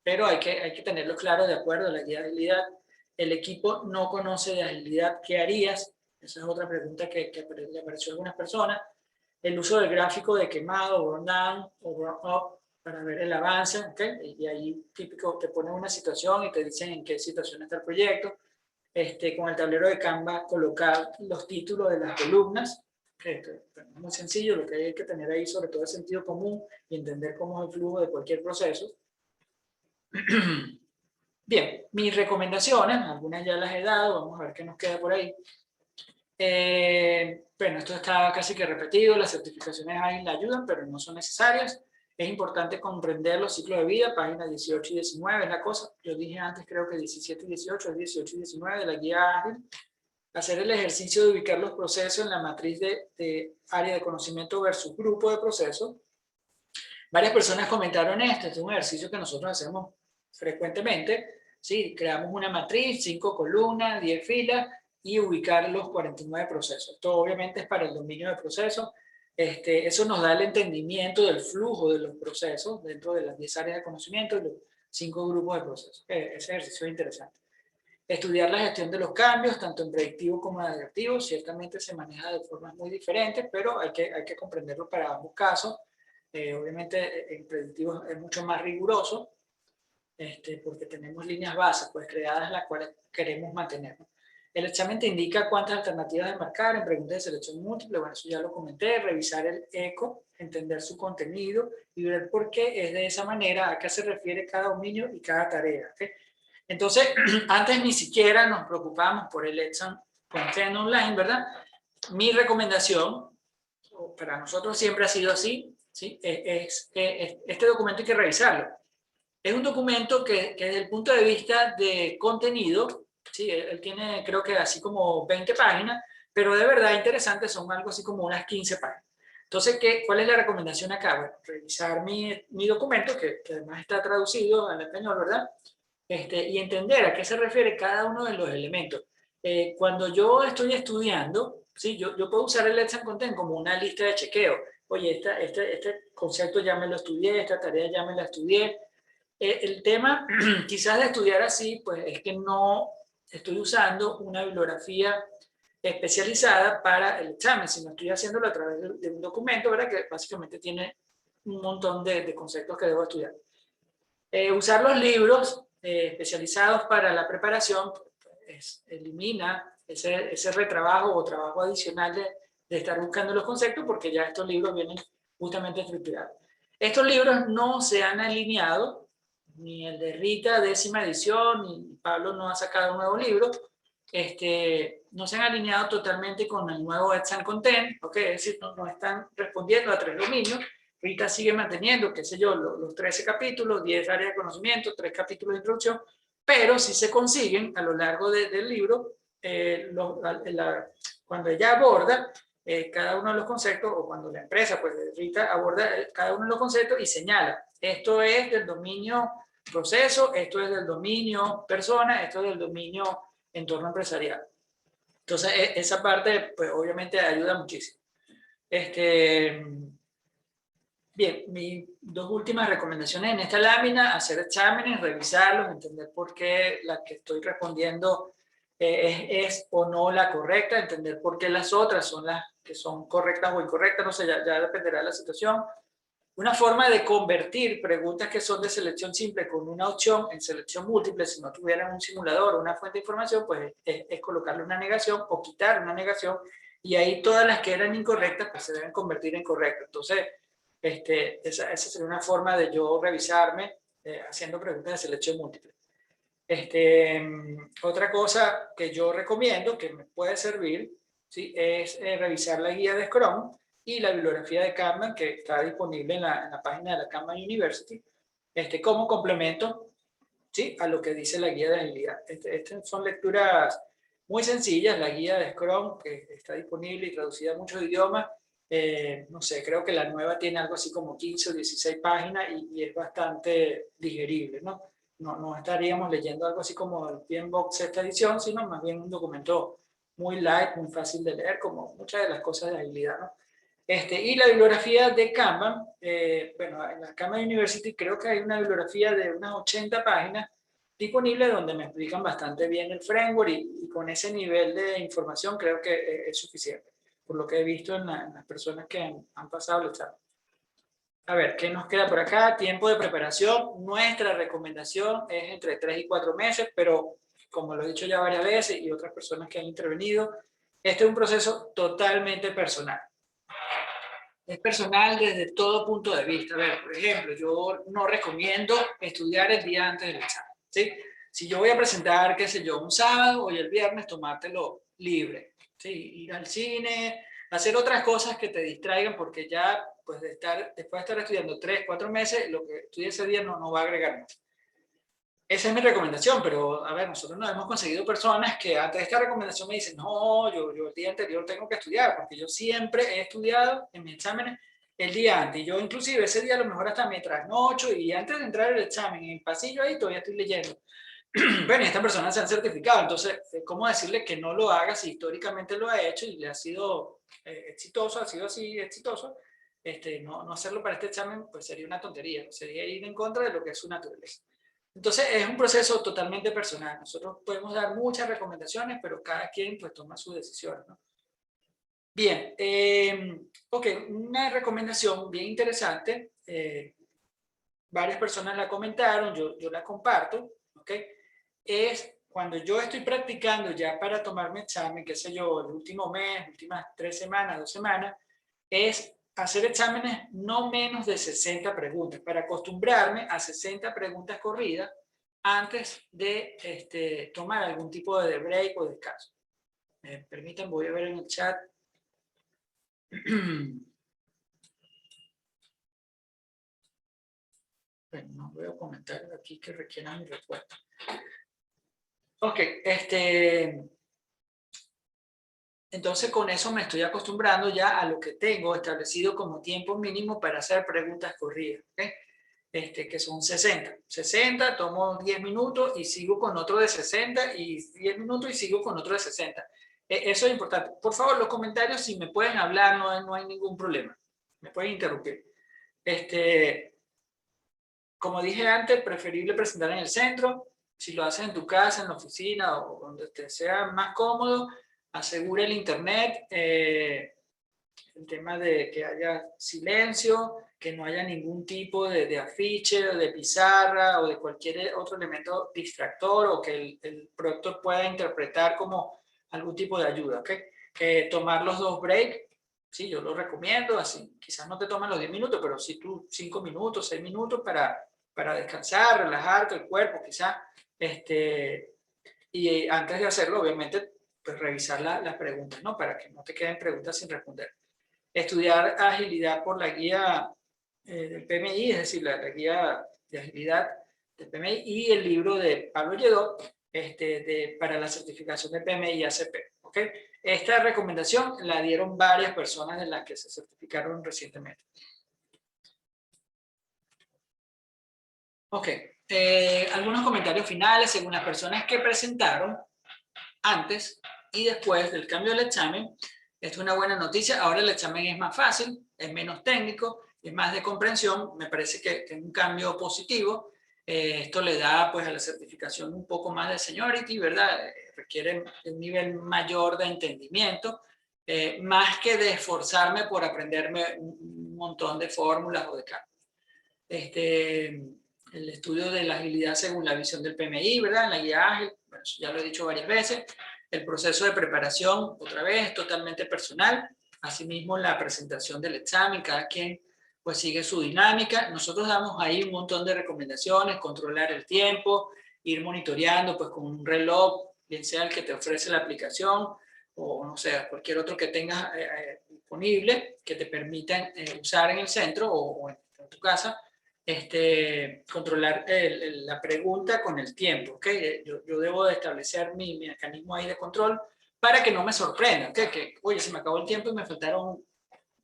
pero hay que tenerlo claro de acuerdo a la guía de agilidad. El equipo no conoce de agilidad. ¿Qué harías? Esa es otra pregunta que le apareció a algunas personas. El uso del gráfico de quemado, burn down o burn up para ver el avance. ¿Okay? Y ahí típico te ponen una situación y te dicen en qué situación está el proyecto. Con el tablero de Canva colocar los títulos de las columnas. Es muy sencillo, lo que hay que tener ahí sobre todo es sentido común y entender cómo es el flujo de cualquier proceso. Bien, mis recomendaciones, algunas ya las he dado, vamos a ver qué nos queda por ahí. Bueno, esto está casi que repetido, las certificaciones ahí la ayudan, pero no son necesarias. Es importante comprender los ciclos de vida, páginas 18 y 19 es la cosa. Yo dije antes, creo que 17 y 18, es 18 y 19 de la guía ágil. Hacer el ejercicio de ubicar los procesos en la matriz de área de conocimiento versus grupo de procesos. Varias personas comentaron esto, este es un ejercicio que nosotros hacemos frecuentemente. ¿Sí? Creamos una matriz, 5 columnas, 10 filas y ubicar los 49 procesos. Esto obviamente es para el dominio de procesos. Eso nos da el entendimiento del flujo de los procesos dentro de las 10 áreas de conocimiento y los 5 grupos de procesos. Ese ejercicio es interesante. Estudiar la gestión de los cambios, tanto en predictivo como en adaptativo, ciertamente se maneja de formas muy diferentes, pero hay que comprenderlo para ambos casos. Obviamente en predictivo es mucho más riguroso, porque tenemos líneas bases pues, creadas las cuales queremos mantener. El examen te indica cuántas alternativas de marcar en preguntas de selección múltiple, bueno, eso ya lo comenté, revisar el ECO, entender su contenido y ver por qué es de esa manera, a qué se refiere cada dominio y cada tarea. ¿Okay? Entonces, antes ni siquiera nos preocupamos por el examen content online, ¿verdad? Mi recomendación, para nosotros siempre ha sido así, ¿sí? Este documento hay que revisarlo. Es un documento que desde el punto de vista de contenido, ¿sí? Él tiene creo que así como 20 páginas, pero de verdad interesante son algo así como unas 15 páginas. Entonces, ¿cuál es la recomendación acá? Bueno, revisar mi documento, que además está traducido al español, ¿verdad? Y entender a qué se refiere cada uno de los elementos. Cuando yo estoy estudiando, ¿sí? yo puedo usar el Let's Content como una lista de chequeo. Oye, este concepto ya me lo estudié, esta tarea ya me la estudié. El tema quizás de estudiar así, pues es que no estoy usando una bibliografía especializada para el examen, sino estoy haciéndolo a través de un documento, ¿verdad? Que básicamente tiene un montón de conceptos que debo estudiar. Usar los libros especializados para la preparación elimina ese retrabajo o trabajo adicional de estar buscando los conceptos, porque ya estos libros vienen justamente estructurados. Estos libros no se han alineado, ni el de Rita, 10ª edición, ni Pablo no ha sacado un nuevo libro, no se han alineado totalmente con el nuevo Exam Content, ¿okay? Es decir, no están respondiendo a 3 dominios. Rita sigue manteniendo, qué sé yo, los 13 capítulos, 10 áreas de conocimiento, 3 capítulos de introducción, pero si se consiguen a lo largo del libro, cuando ella aborda cada uno de los conceptos, o cuando la empresa, pues Rita aborda cada uno de los conceptos y señala, esto es del dominio proceso, esto es del dominio persona, esto es del dominio entorno empresarial. Entonces, esa parte, pues obviamente ayuda muchísimo. Bien, mis 2 últimas recomendaciones en esta lámina: hacer exámenes, revisarlos, entender por qué la que estoy respondiendo es o no la correcta, entender por qué las otras son las que son correctas o incorrectas, no sé, ya dependerá de la situación. Una forma de convertir preguntas que son de selección simple con una opción en selección múltiple, si no tuvieran un simulador o una fuente de información, pues es colocarle una negación o quitar una negación, y ahí todas las que eran incorrectas pues se deben convertir en correctas. Entonces, esa sería una forma de yo revisarme haciendo preguntas de selección múltiple. Otra cosa que yo recomiendo, que me puede servir, ¿sí? Es revisar la guía de Scrum y la bibliografía de Kanban, que está disponible en la página de la Kanban University, como complemento, ¿sí? A lo que dice la guía de agilidad. Estas son lecturas muy sencillas. La guía de Scrum, que está disponible y traducida a muchos idiomas, no sé, creo que la nueva tiene algo así como 15 o 16 páginas y es bastante digerible, ¿no? No estaríamos leyendo algo así como el PMBOK 6ª edición, sino más bien un documento muy light, muy fácil de leer, como muchas de las cosas de agilidad, ¿no? Y la bibliografía de Kanban, bueno, en la Kanban University creo que hay una bibliografía de unas 80 páginas disponible, donde me explican bastante bien el framework, y con ese nivel de información creo que es suficiente, por lo que he visto en las personas que han pasado el examen. A ver, ¿qué nos queda por acá? Tiempo de preparación. Nuestra recomendación es entre 3 y 4 meses, pero como lo he dicho ya varias veces y otras personas que han intervenido, este es un proceso totalmente personal. Es personal desde todo punto de vista. A ver, por ejemplo, yo no recomiendo estudiar el día antes del examen, ¿sí? Si yo voy a presentar, qué sé yo, un sábado o el viernes, tomártelo libre, ¿sí? Ir al cine, hacer otras cosas que te distraigan, porque ya, pues, después de estar estudiando 3, 4 meses, lo que estudié ese día no va a agregar mucho. Esa es mi recomendación, pero a ver, nosotros nos hemos conseguido personas que antes de esta recomendación me dicen, no, yo el día anterior tengo que estudiar, porque yo siempre he estudiado en mis exámenes el día antes. Y yo inclusive ese día a lo mejor hasta me trasnocho, y antes de entrar al examen, en el pasillo ahí todavía estoy leyendo. Bueno, y estas personas se han certificado, entonces, ¿cómo decirle que no lo haga si históricamente lo ha hecho y le ha sido exitoso, ha sido así exitoso? No hacerlo para este examen pues sería una tontería, sería ir en contra de lo que es su naturaleza. Entonces es un proceso totalmente personal. Nosotros podemos dar muchas recomendaciones, pero cada quien pues toma su decisión, ¿no? Bien, ok, una recomendación bien interesante, varias personas la comentaron, yo la comparto, ¿ok? Es cuando yo estoy practicando ya para tomar mi examen, qué sé yo, el último mes, últimas 3 semanas, 2 semanas, es hacer exámenes no menos de 60 preguntas, para acostumbrarme a 60 preguntas corridas antes de tomar algún tipo de break o descanso. Me permiten, voy a ver en el chat. Bueno, no veo comentarios aquí que requieran mi respuesta. Ok, entonces con eso me estoy acostumbrando ya a lo que tengo establecido como tiempo mínimo para hacer preguntas corridas, ¿okay? Que son 60. 60, tomo 10 minutos y sigo con otro de 60, y 10 minutos y sigo con otro de 60. Eso es importante. Por favor, los comentarios, si me pueden hablar, no hay ningún problema. Me pueden interrumpir. Como dije antes, preferible presentar en el centro. Si lo haces en tu casa, en la oficina o donde te sea más cómodo, asegura el internet, el tema de que haya silencio, que no haya ningún tipo de afiche o de pizarra o de cualquier otro elemento distractor o que el productor pueda interpretar como algún tipo de ayuda, ¿ok? Tomar los 2 breaks, sí, yo lo recomiendo, así, quizás no te tomen los 10 minutos, pero sí tú 5 minutos, 6 minutos para descansar, relajarte el cuerpo, quizás, y antes de hacerlo, obviamente, pues revisar las preguntas, ¿no? Para que no te queden preguntas sin responder. Estudiar agilidad por la guía del PMI, es decir, la guía de agilidad del PMI y el libro de Pablo Lledó para la certificación de PMI y ACP. ¿Okay? Esta recomendación la dieron varias personas de las que se certificaron recientemente. Ok, algunos comentarios finales según las personas que presentaron antes y después del cambio del examen. Esto es una buena noticia. Ahora el examen es más fácil, es menos técnico, es más de comprensión. Me parece que es un cambio positivo. Esto le da pues a la certificación un poco más de seniority, ¿verdad? Requiere un nivel mayor de entendimiento, más que de esforzarme por aprenderme un montón de fórmulas o de cálculos. El estudio de la agilidad según la visión del PMI, ¿verdad? En la guía ágil, bueno, ya lo he dicho varias veces. El proceso de preparación, otra vez, totalmente personal. Asimismo, la presentación del examen, cada quien pues sigue su dinámica. Nosotros damos ahí un montón de recomendaciones, controlar el tiempo, ir monitoreando pues con un reloj, bien sea el que te ofrece la aplicación o no sé, cualquier otro que tengas disponible que te permitan usar en el centro o en tu casa. Controlar la pregunta con el tiempo, ¿okay? Yo debo de establecer mi mecanismo ahí de control para que no me sorprenda, ¿okay? Que, oye, se me acabó el tiempo y me faltaron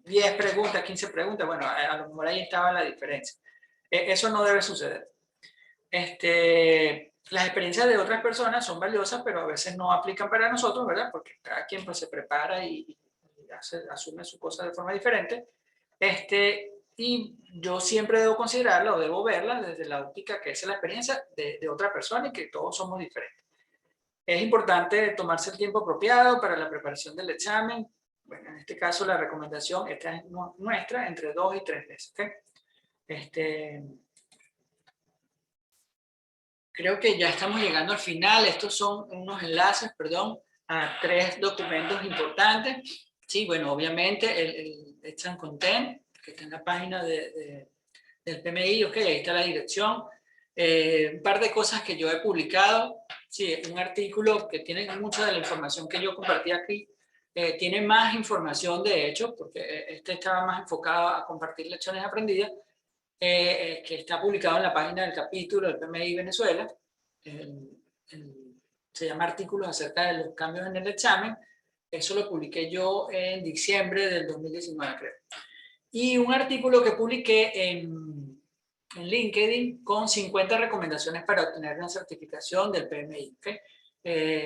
10 preguntas, 15 preguntas, bueno, a lo mejor ahí estaba la diferencia. Eso no debe suceder. Las experiencias de otras personas son valiosas, pero a veces no aplican para nosotros, ¿verdad? Porque cada quien pues, se prepara y asume su cosa de forma diferente. Y yo siempre debo considerarla o debo verla desde la óptica que es la experiencia de otra persona y que todos somos diferentes. Es importante tomarse el tiempo apropiado para la preparación del examen. Bueno, en este caso la recomendación, esta es nuestra, entre 2 y 3 veces. ¿Okay? Creo que ya estamos llegando al final. Estos son unos enlaces, perdón, a 3 documentos importantes. Sí, bueno, obviamente el exam content, que está en la página del PMI, ok, ahí está la dirección. Un par de cosas que yo he publicado. Sí, un artículo que tiene mucha de la información que yo compartí aquí. Tiene más información, de hecho, porque este estaba más enfocado a compartir lecciones aprendidas. Que está publicado en la página del capítulo del PMI Venezuela. Se llama Artículos acerca de los cambios en el examen. Eso lo publiqué yo en diciembre del 2019, creo. Y un artículo que publiqué en LinkedIn con 50 recomendaciones para obtener una certificación del PMI. ¿Okay?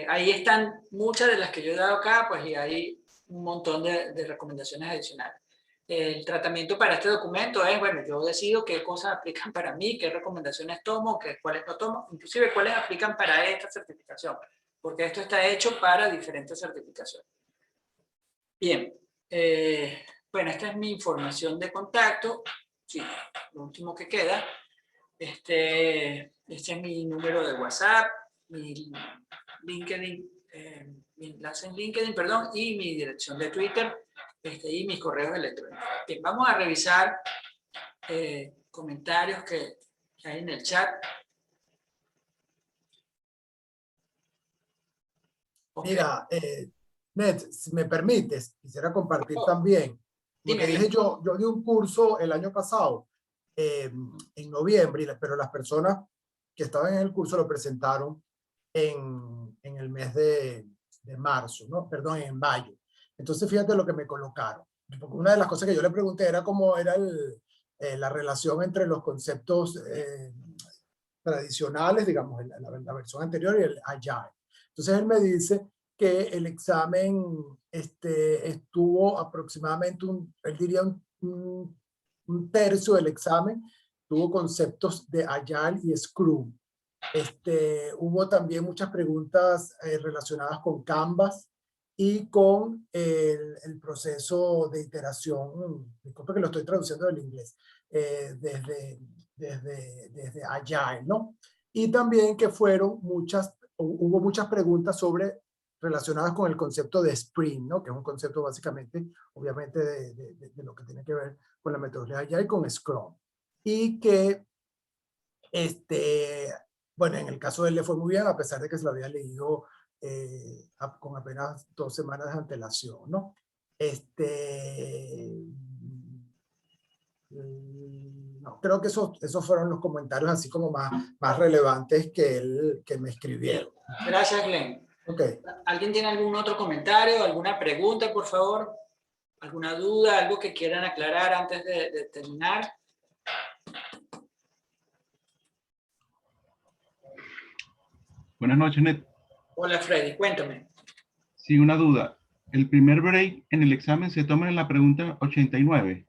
Ahí están muchas de las que yo he dado acá, pues, y hay un montón de recomendaciones adicionales. El tratamiento para este documento es, bueno, yo decido qué cosas aplican para mí, qué recomendaciones tomo, cuáles no tomo, inclusive cuáles aplican para esta certificación, porque esto está hecho para diferentes certificaciones. Bien, bueno, esta es mi información de contacto, sí, lo último que queda. Este es mi número de WhatsApp, mi LinkedIn, mi enlace en LinkedIn, perdón, y mi dirección de Twitter. Y mis correos electrónicos. Bien, vamos a revisar comentarios que hay en el chat. Okay. Mira, Ned, si me permites, quisiera compartir también. Porque dije yo di un curso el año pasado, en noviembre, pero las personas que estaban en el curso lo presentaron en el mes de marzo, ¿no? Perdón, en mayo. Entonces, fíjate lo que me colocaron. Porque una de las cosas que yo le pregunté era cómo era la relación entre los conceptos tradicionales, digamos, la versión anterior y el Agile. Entonces, él me dice que el examen estuvo aproximadamente, él diría un tercio del examen, tuvo conceptos de Agile y Scrum. Hubo también muchas preguntas relacionadas con Canvas y con el proceso de iteración. Disculpe que lo estoy traduciendo del inglés. desde Agile, ¿no? Y también que hubo muchas preguntas relacionadas con el concepto de Sprint, ¿no? Que es un concepto básicamente, obviamente, de lo que tiene que ver con la metodología Agile con Scrum. Y que, bueno, en el caso de él le fue muy bien, a pesar de que se lo había leído con apenas 2 semanas de antelación, ¿no? No, creo que esos fueron los comentarios así como más relevantes que me escribieron. Gracias, Glenn. Okay. ¿Alguien tiene algún otro comentario, alguna pregunta, por favor? ¿Alguna duda, algo que quieran aclarar antes de terminar? Buenas noches, Ned. Hola, Freddy, cuéntame. Sí, una duda. ¿El primer break en el examen se toma en la pregunta 89?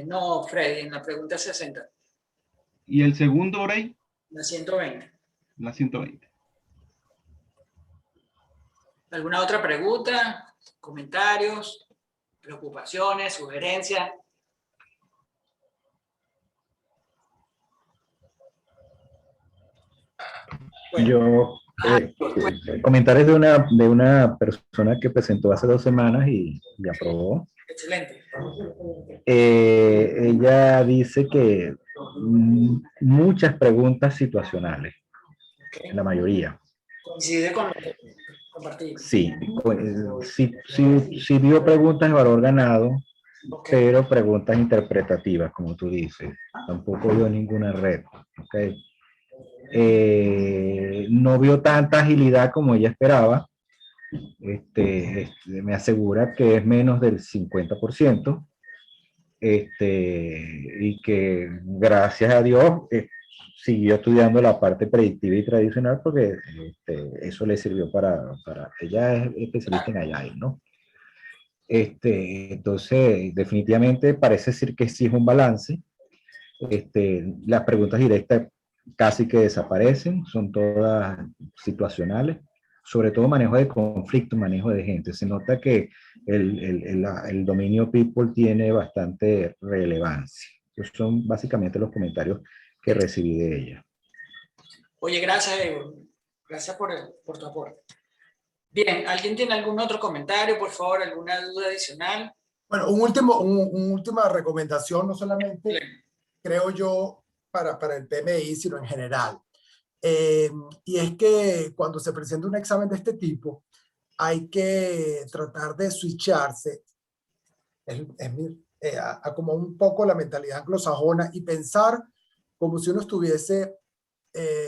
No, Freddy, en la pregunta 60. ¿Y el segundo break? La 120. La 120. ¿Alguna otra pregunta? ¿Comentarios? ¿Preocupaciones? ¿Sugerencias? Bueno. Yo, comentarios de una persona que presentó hace 2 semanas y aprobó. Excelente. Ella dice que muchas preguntas situacionales, Okay. la mayoría. Coincide con lo que compartí. Sí, sí dio preguntas de valor ganado, Okay. pero preguntas interpretativas, como tú dices. Tampoco dio ninguna red. Okay. No vio tanta agilidad como ella esperaba. Me asegura que es menos del 50%. Y que gracias a Dios siguió estudiando la parte predictiva y tradicional porque eso le sirvió para ella es especialista en Agile, ¿no? Entonces, definitivamente parece decir que sí es un balance. Las preguntas directas casi que desaparecen, son todas situacionales, sobre todo manejo de conflicto, manejo de gente. Se nota que el dominio people tiene bastante relevancia. Esos son básicamente los comentarios que recibí de ella. Oye, gracias, Evo. Gracias por tu aporte. Bien, ¿alguien tiene algún otro comentario, por favor? ¿Alguna duda adicional? Bueno, una última recomendación, no solamente creo yo para el PMI, sino en general. Y es que cuando se presenta un examen de este tipo, hay que tratar de switcharse a como un poco la mentalidad anglosajona y pensar como si uno estuviese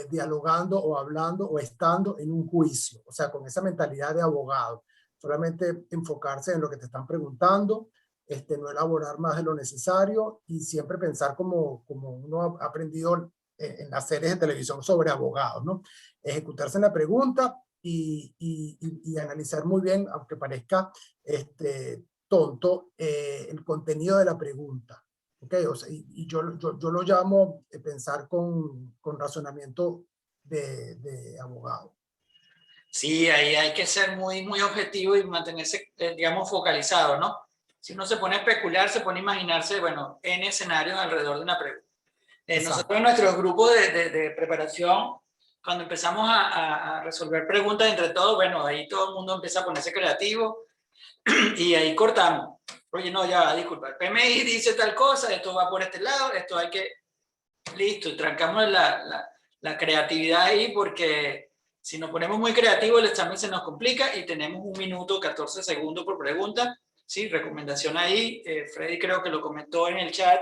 dialogando o hablando o estando en un juicio, o sea, con esa mentalidad de abogado. Solamente enfocarse en lo que te están preguntando, no elaborar más de lo necesario y siempre pensar como uno ha aprendido en las series de televisión sobre abogados, ¿no? Ejecutarse en la pregunta y analizar muy bien, aunque parezca tonto, el contenido de la pregunta. Okay, o sea, yo lo llamo pensar con razonamiento de abogado. Sí, ahí hay que ser muy, muy objetivo y mantenerse, digamos, focalizado, ¿no? Si uno se pone a especular, se pone a imaginarse, bueno, en escenarios alrededor de una pregunta. Nosotros en nuestros grupos de preparación, cuando empezamos a resolver preguntas entre todos, bueno, ahí todo el mundo empieza a ponerse creativo y ahí cortamos. Oye, no, ya, disculpa, el PMI dice tal cosa, esto va por este lado, esto hay que... Listo, trancamos la creatividad ahí porque si nos ponemos muy creativos el examen se nos complica y tenemos 1 minuto, 14 segundos por pregunta. Sí, recomendación ahí, Freddy creo que lo comentó en el chat.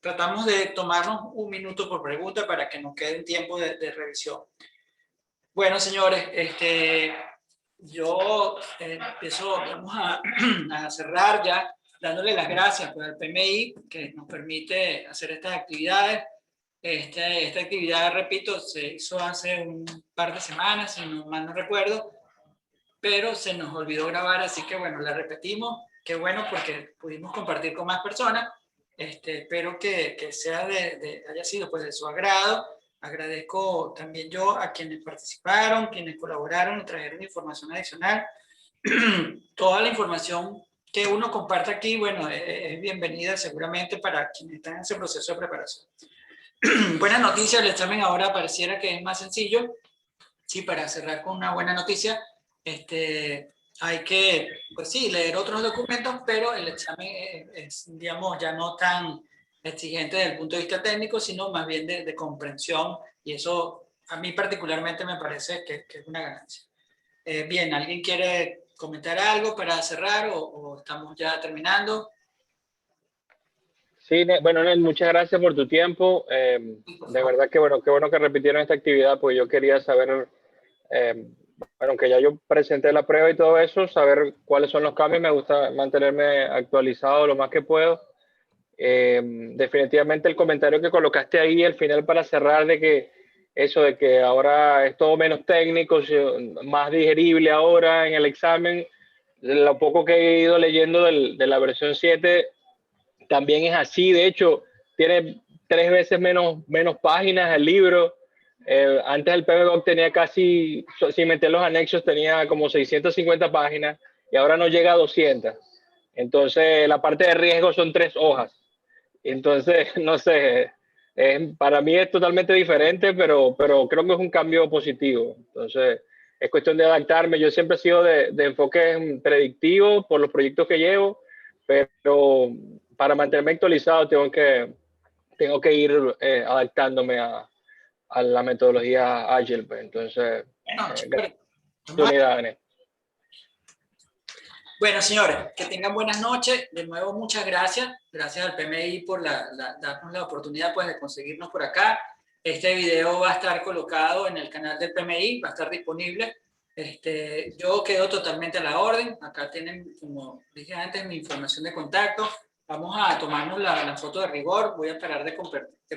Tratamos de tomarnos 1 minuto por pregunta para que nos quede un tiempo de revisión. Bueno, señores, yo empiezo, vamos a cerrar ya, dándole las gracias al PMI que nos permite hacer estas actividades. Esta actividad, repito, se hizo hace un par de semanas, si no mal no recuerdo, pero se nos olvidó grabar, así que bueno, la repetimos. Qué bueno porque pudimos compartir con más personas. Espero que haya sido pues de su agrado. Agradezco también yo a quienes participaron, quienes colaboraron y trajeron información adicional. Toda la información que uno comparta aquí, bueno, es bienvenida seguramente para quienes están en ese proceso de preparación. Buena noticia, el examen ahora pareciera que es más sencillo. Sí, para cerrar con una buena noticia, hay que, pues sí, leer otros documentos, pero el examen es, digamos, ya no tan exigente desde el punto de vista técnico, sino más bien de comprensión, y eso a mí particularmente me parece que es una ganancia. Bien, ¿alguien quiere comentar algo para cerrar o estamos ya terminando? Sí, bueno, Nel, muchas gracias por tu tiempo. De verdad que bueno, qué bueno que repitieron esta actividad, pues yo quería saber, bueno, que ya yo presenté la prueba y todo eso, saber cuáles son los cambios. Me gusta mantenerme actualizado lo más que puedo. Definitivamente el comentario que colocaste ahí al final para cerrar de que eso de que ahora es todo menos técnico, más digerible ahora en el examen, lo poco que he ido leyendo de la versión 7 también es así. De hecho, tiene 3 veces menos páginas el libro. Antes el PMBOK tenía casi, sin meter los anexos, tenía como 650 páginas y ahora no llega a 200. Entonces, la parte de riesgo son 3 hojas. Entonces, no sé, para mí es totalmente diferente, pero creo que es un cambio positivo. Entonces, es cuestión de adaptarme. Yo siempre he sido de enfoque predictivo por los proyectos que llevo, pero para mantenerme actualizado tengo que ir adaptándome a la metodología Agile. Pues. Entonces, Bueno, oportunidades. Bueno, señores, que tengan buenas noches. De nuevo, muchas gracias. Gracias al PMI por darnos la oportunidad pues, de conseguirnos por acá. Este video va a estar colocado en el canal del PMI, va a estar disponible. Yo quedo totalmente a la orden. Acá tienen, como dije antes, mi información de contacto. Vamos a tomarnos la foto de rigor. Voy a parar de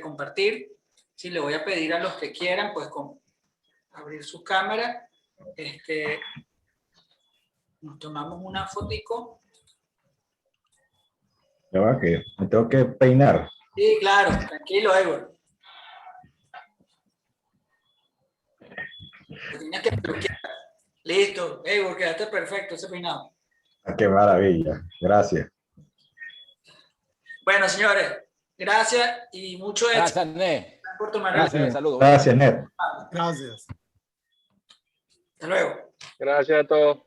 compartir. Sí, le voy a pedir a los que quieran, pues, abrir su cámara. Nos tomamos una fotico. Ya va, que me tengo que peinar. Sí, claro, tranquilo, Evo. Te tienes que bloquear. Listo, Evo, quedaste perfecto ese peinado. Qué maravilla. Gracias. Bueno, señores, gracias y mucho éxito. Gracias, Ned. Por tomar el Gracias, saludos. Gracias, Ned. Gracias. Hasta luego. Gracias a todos.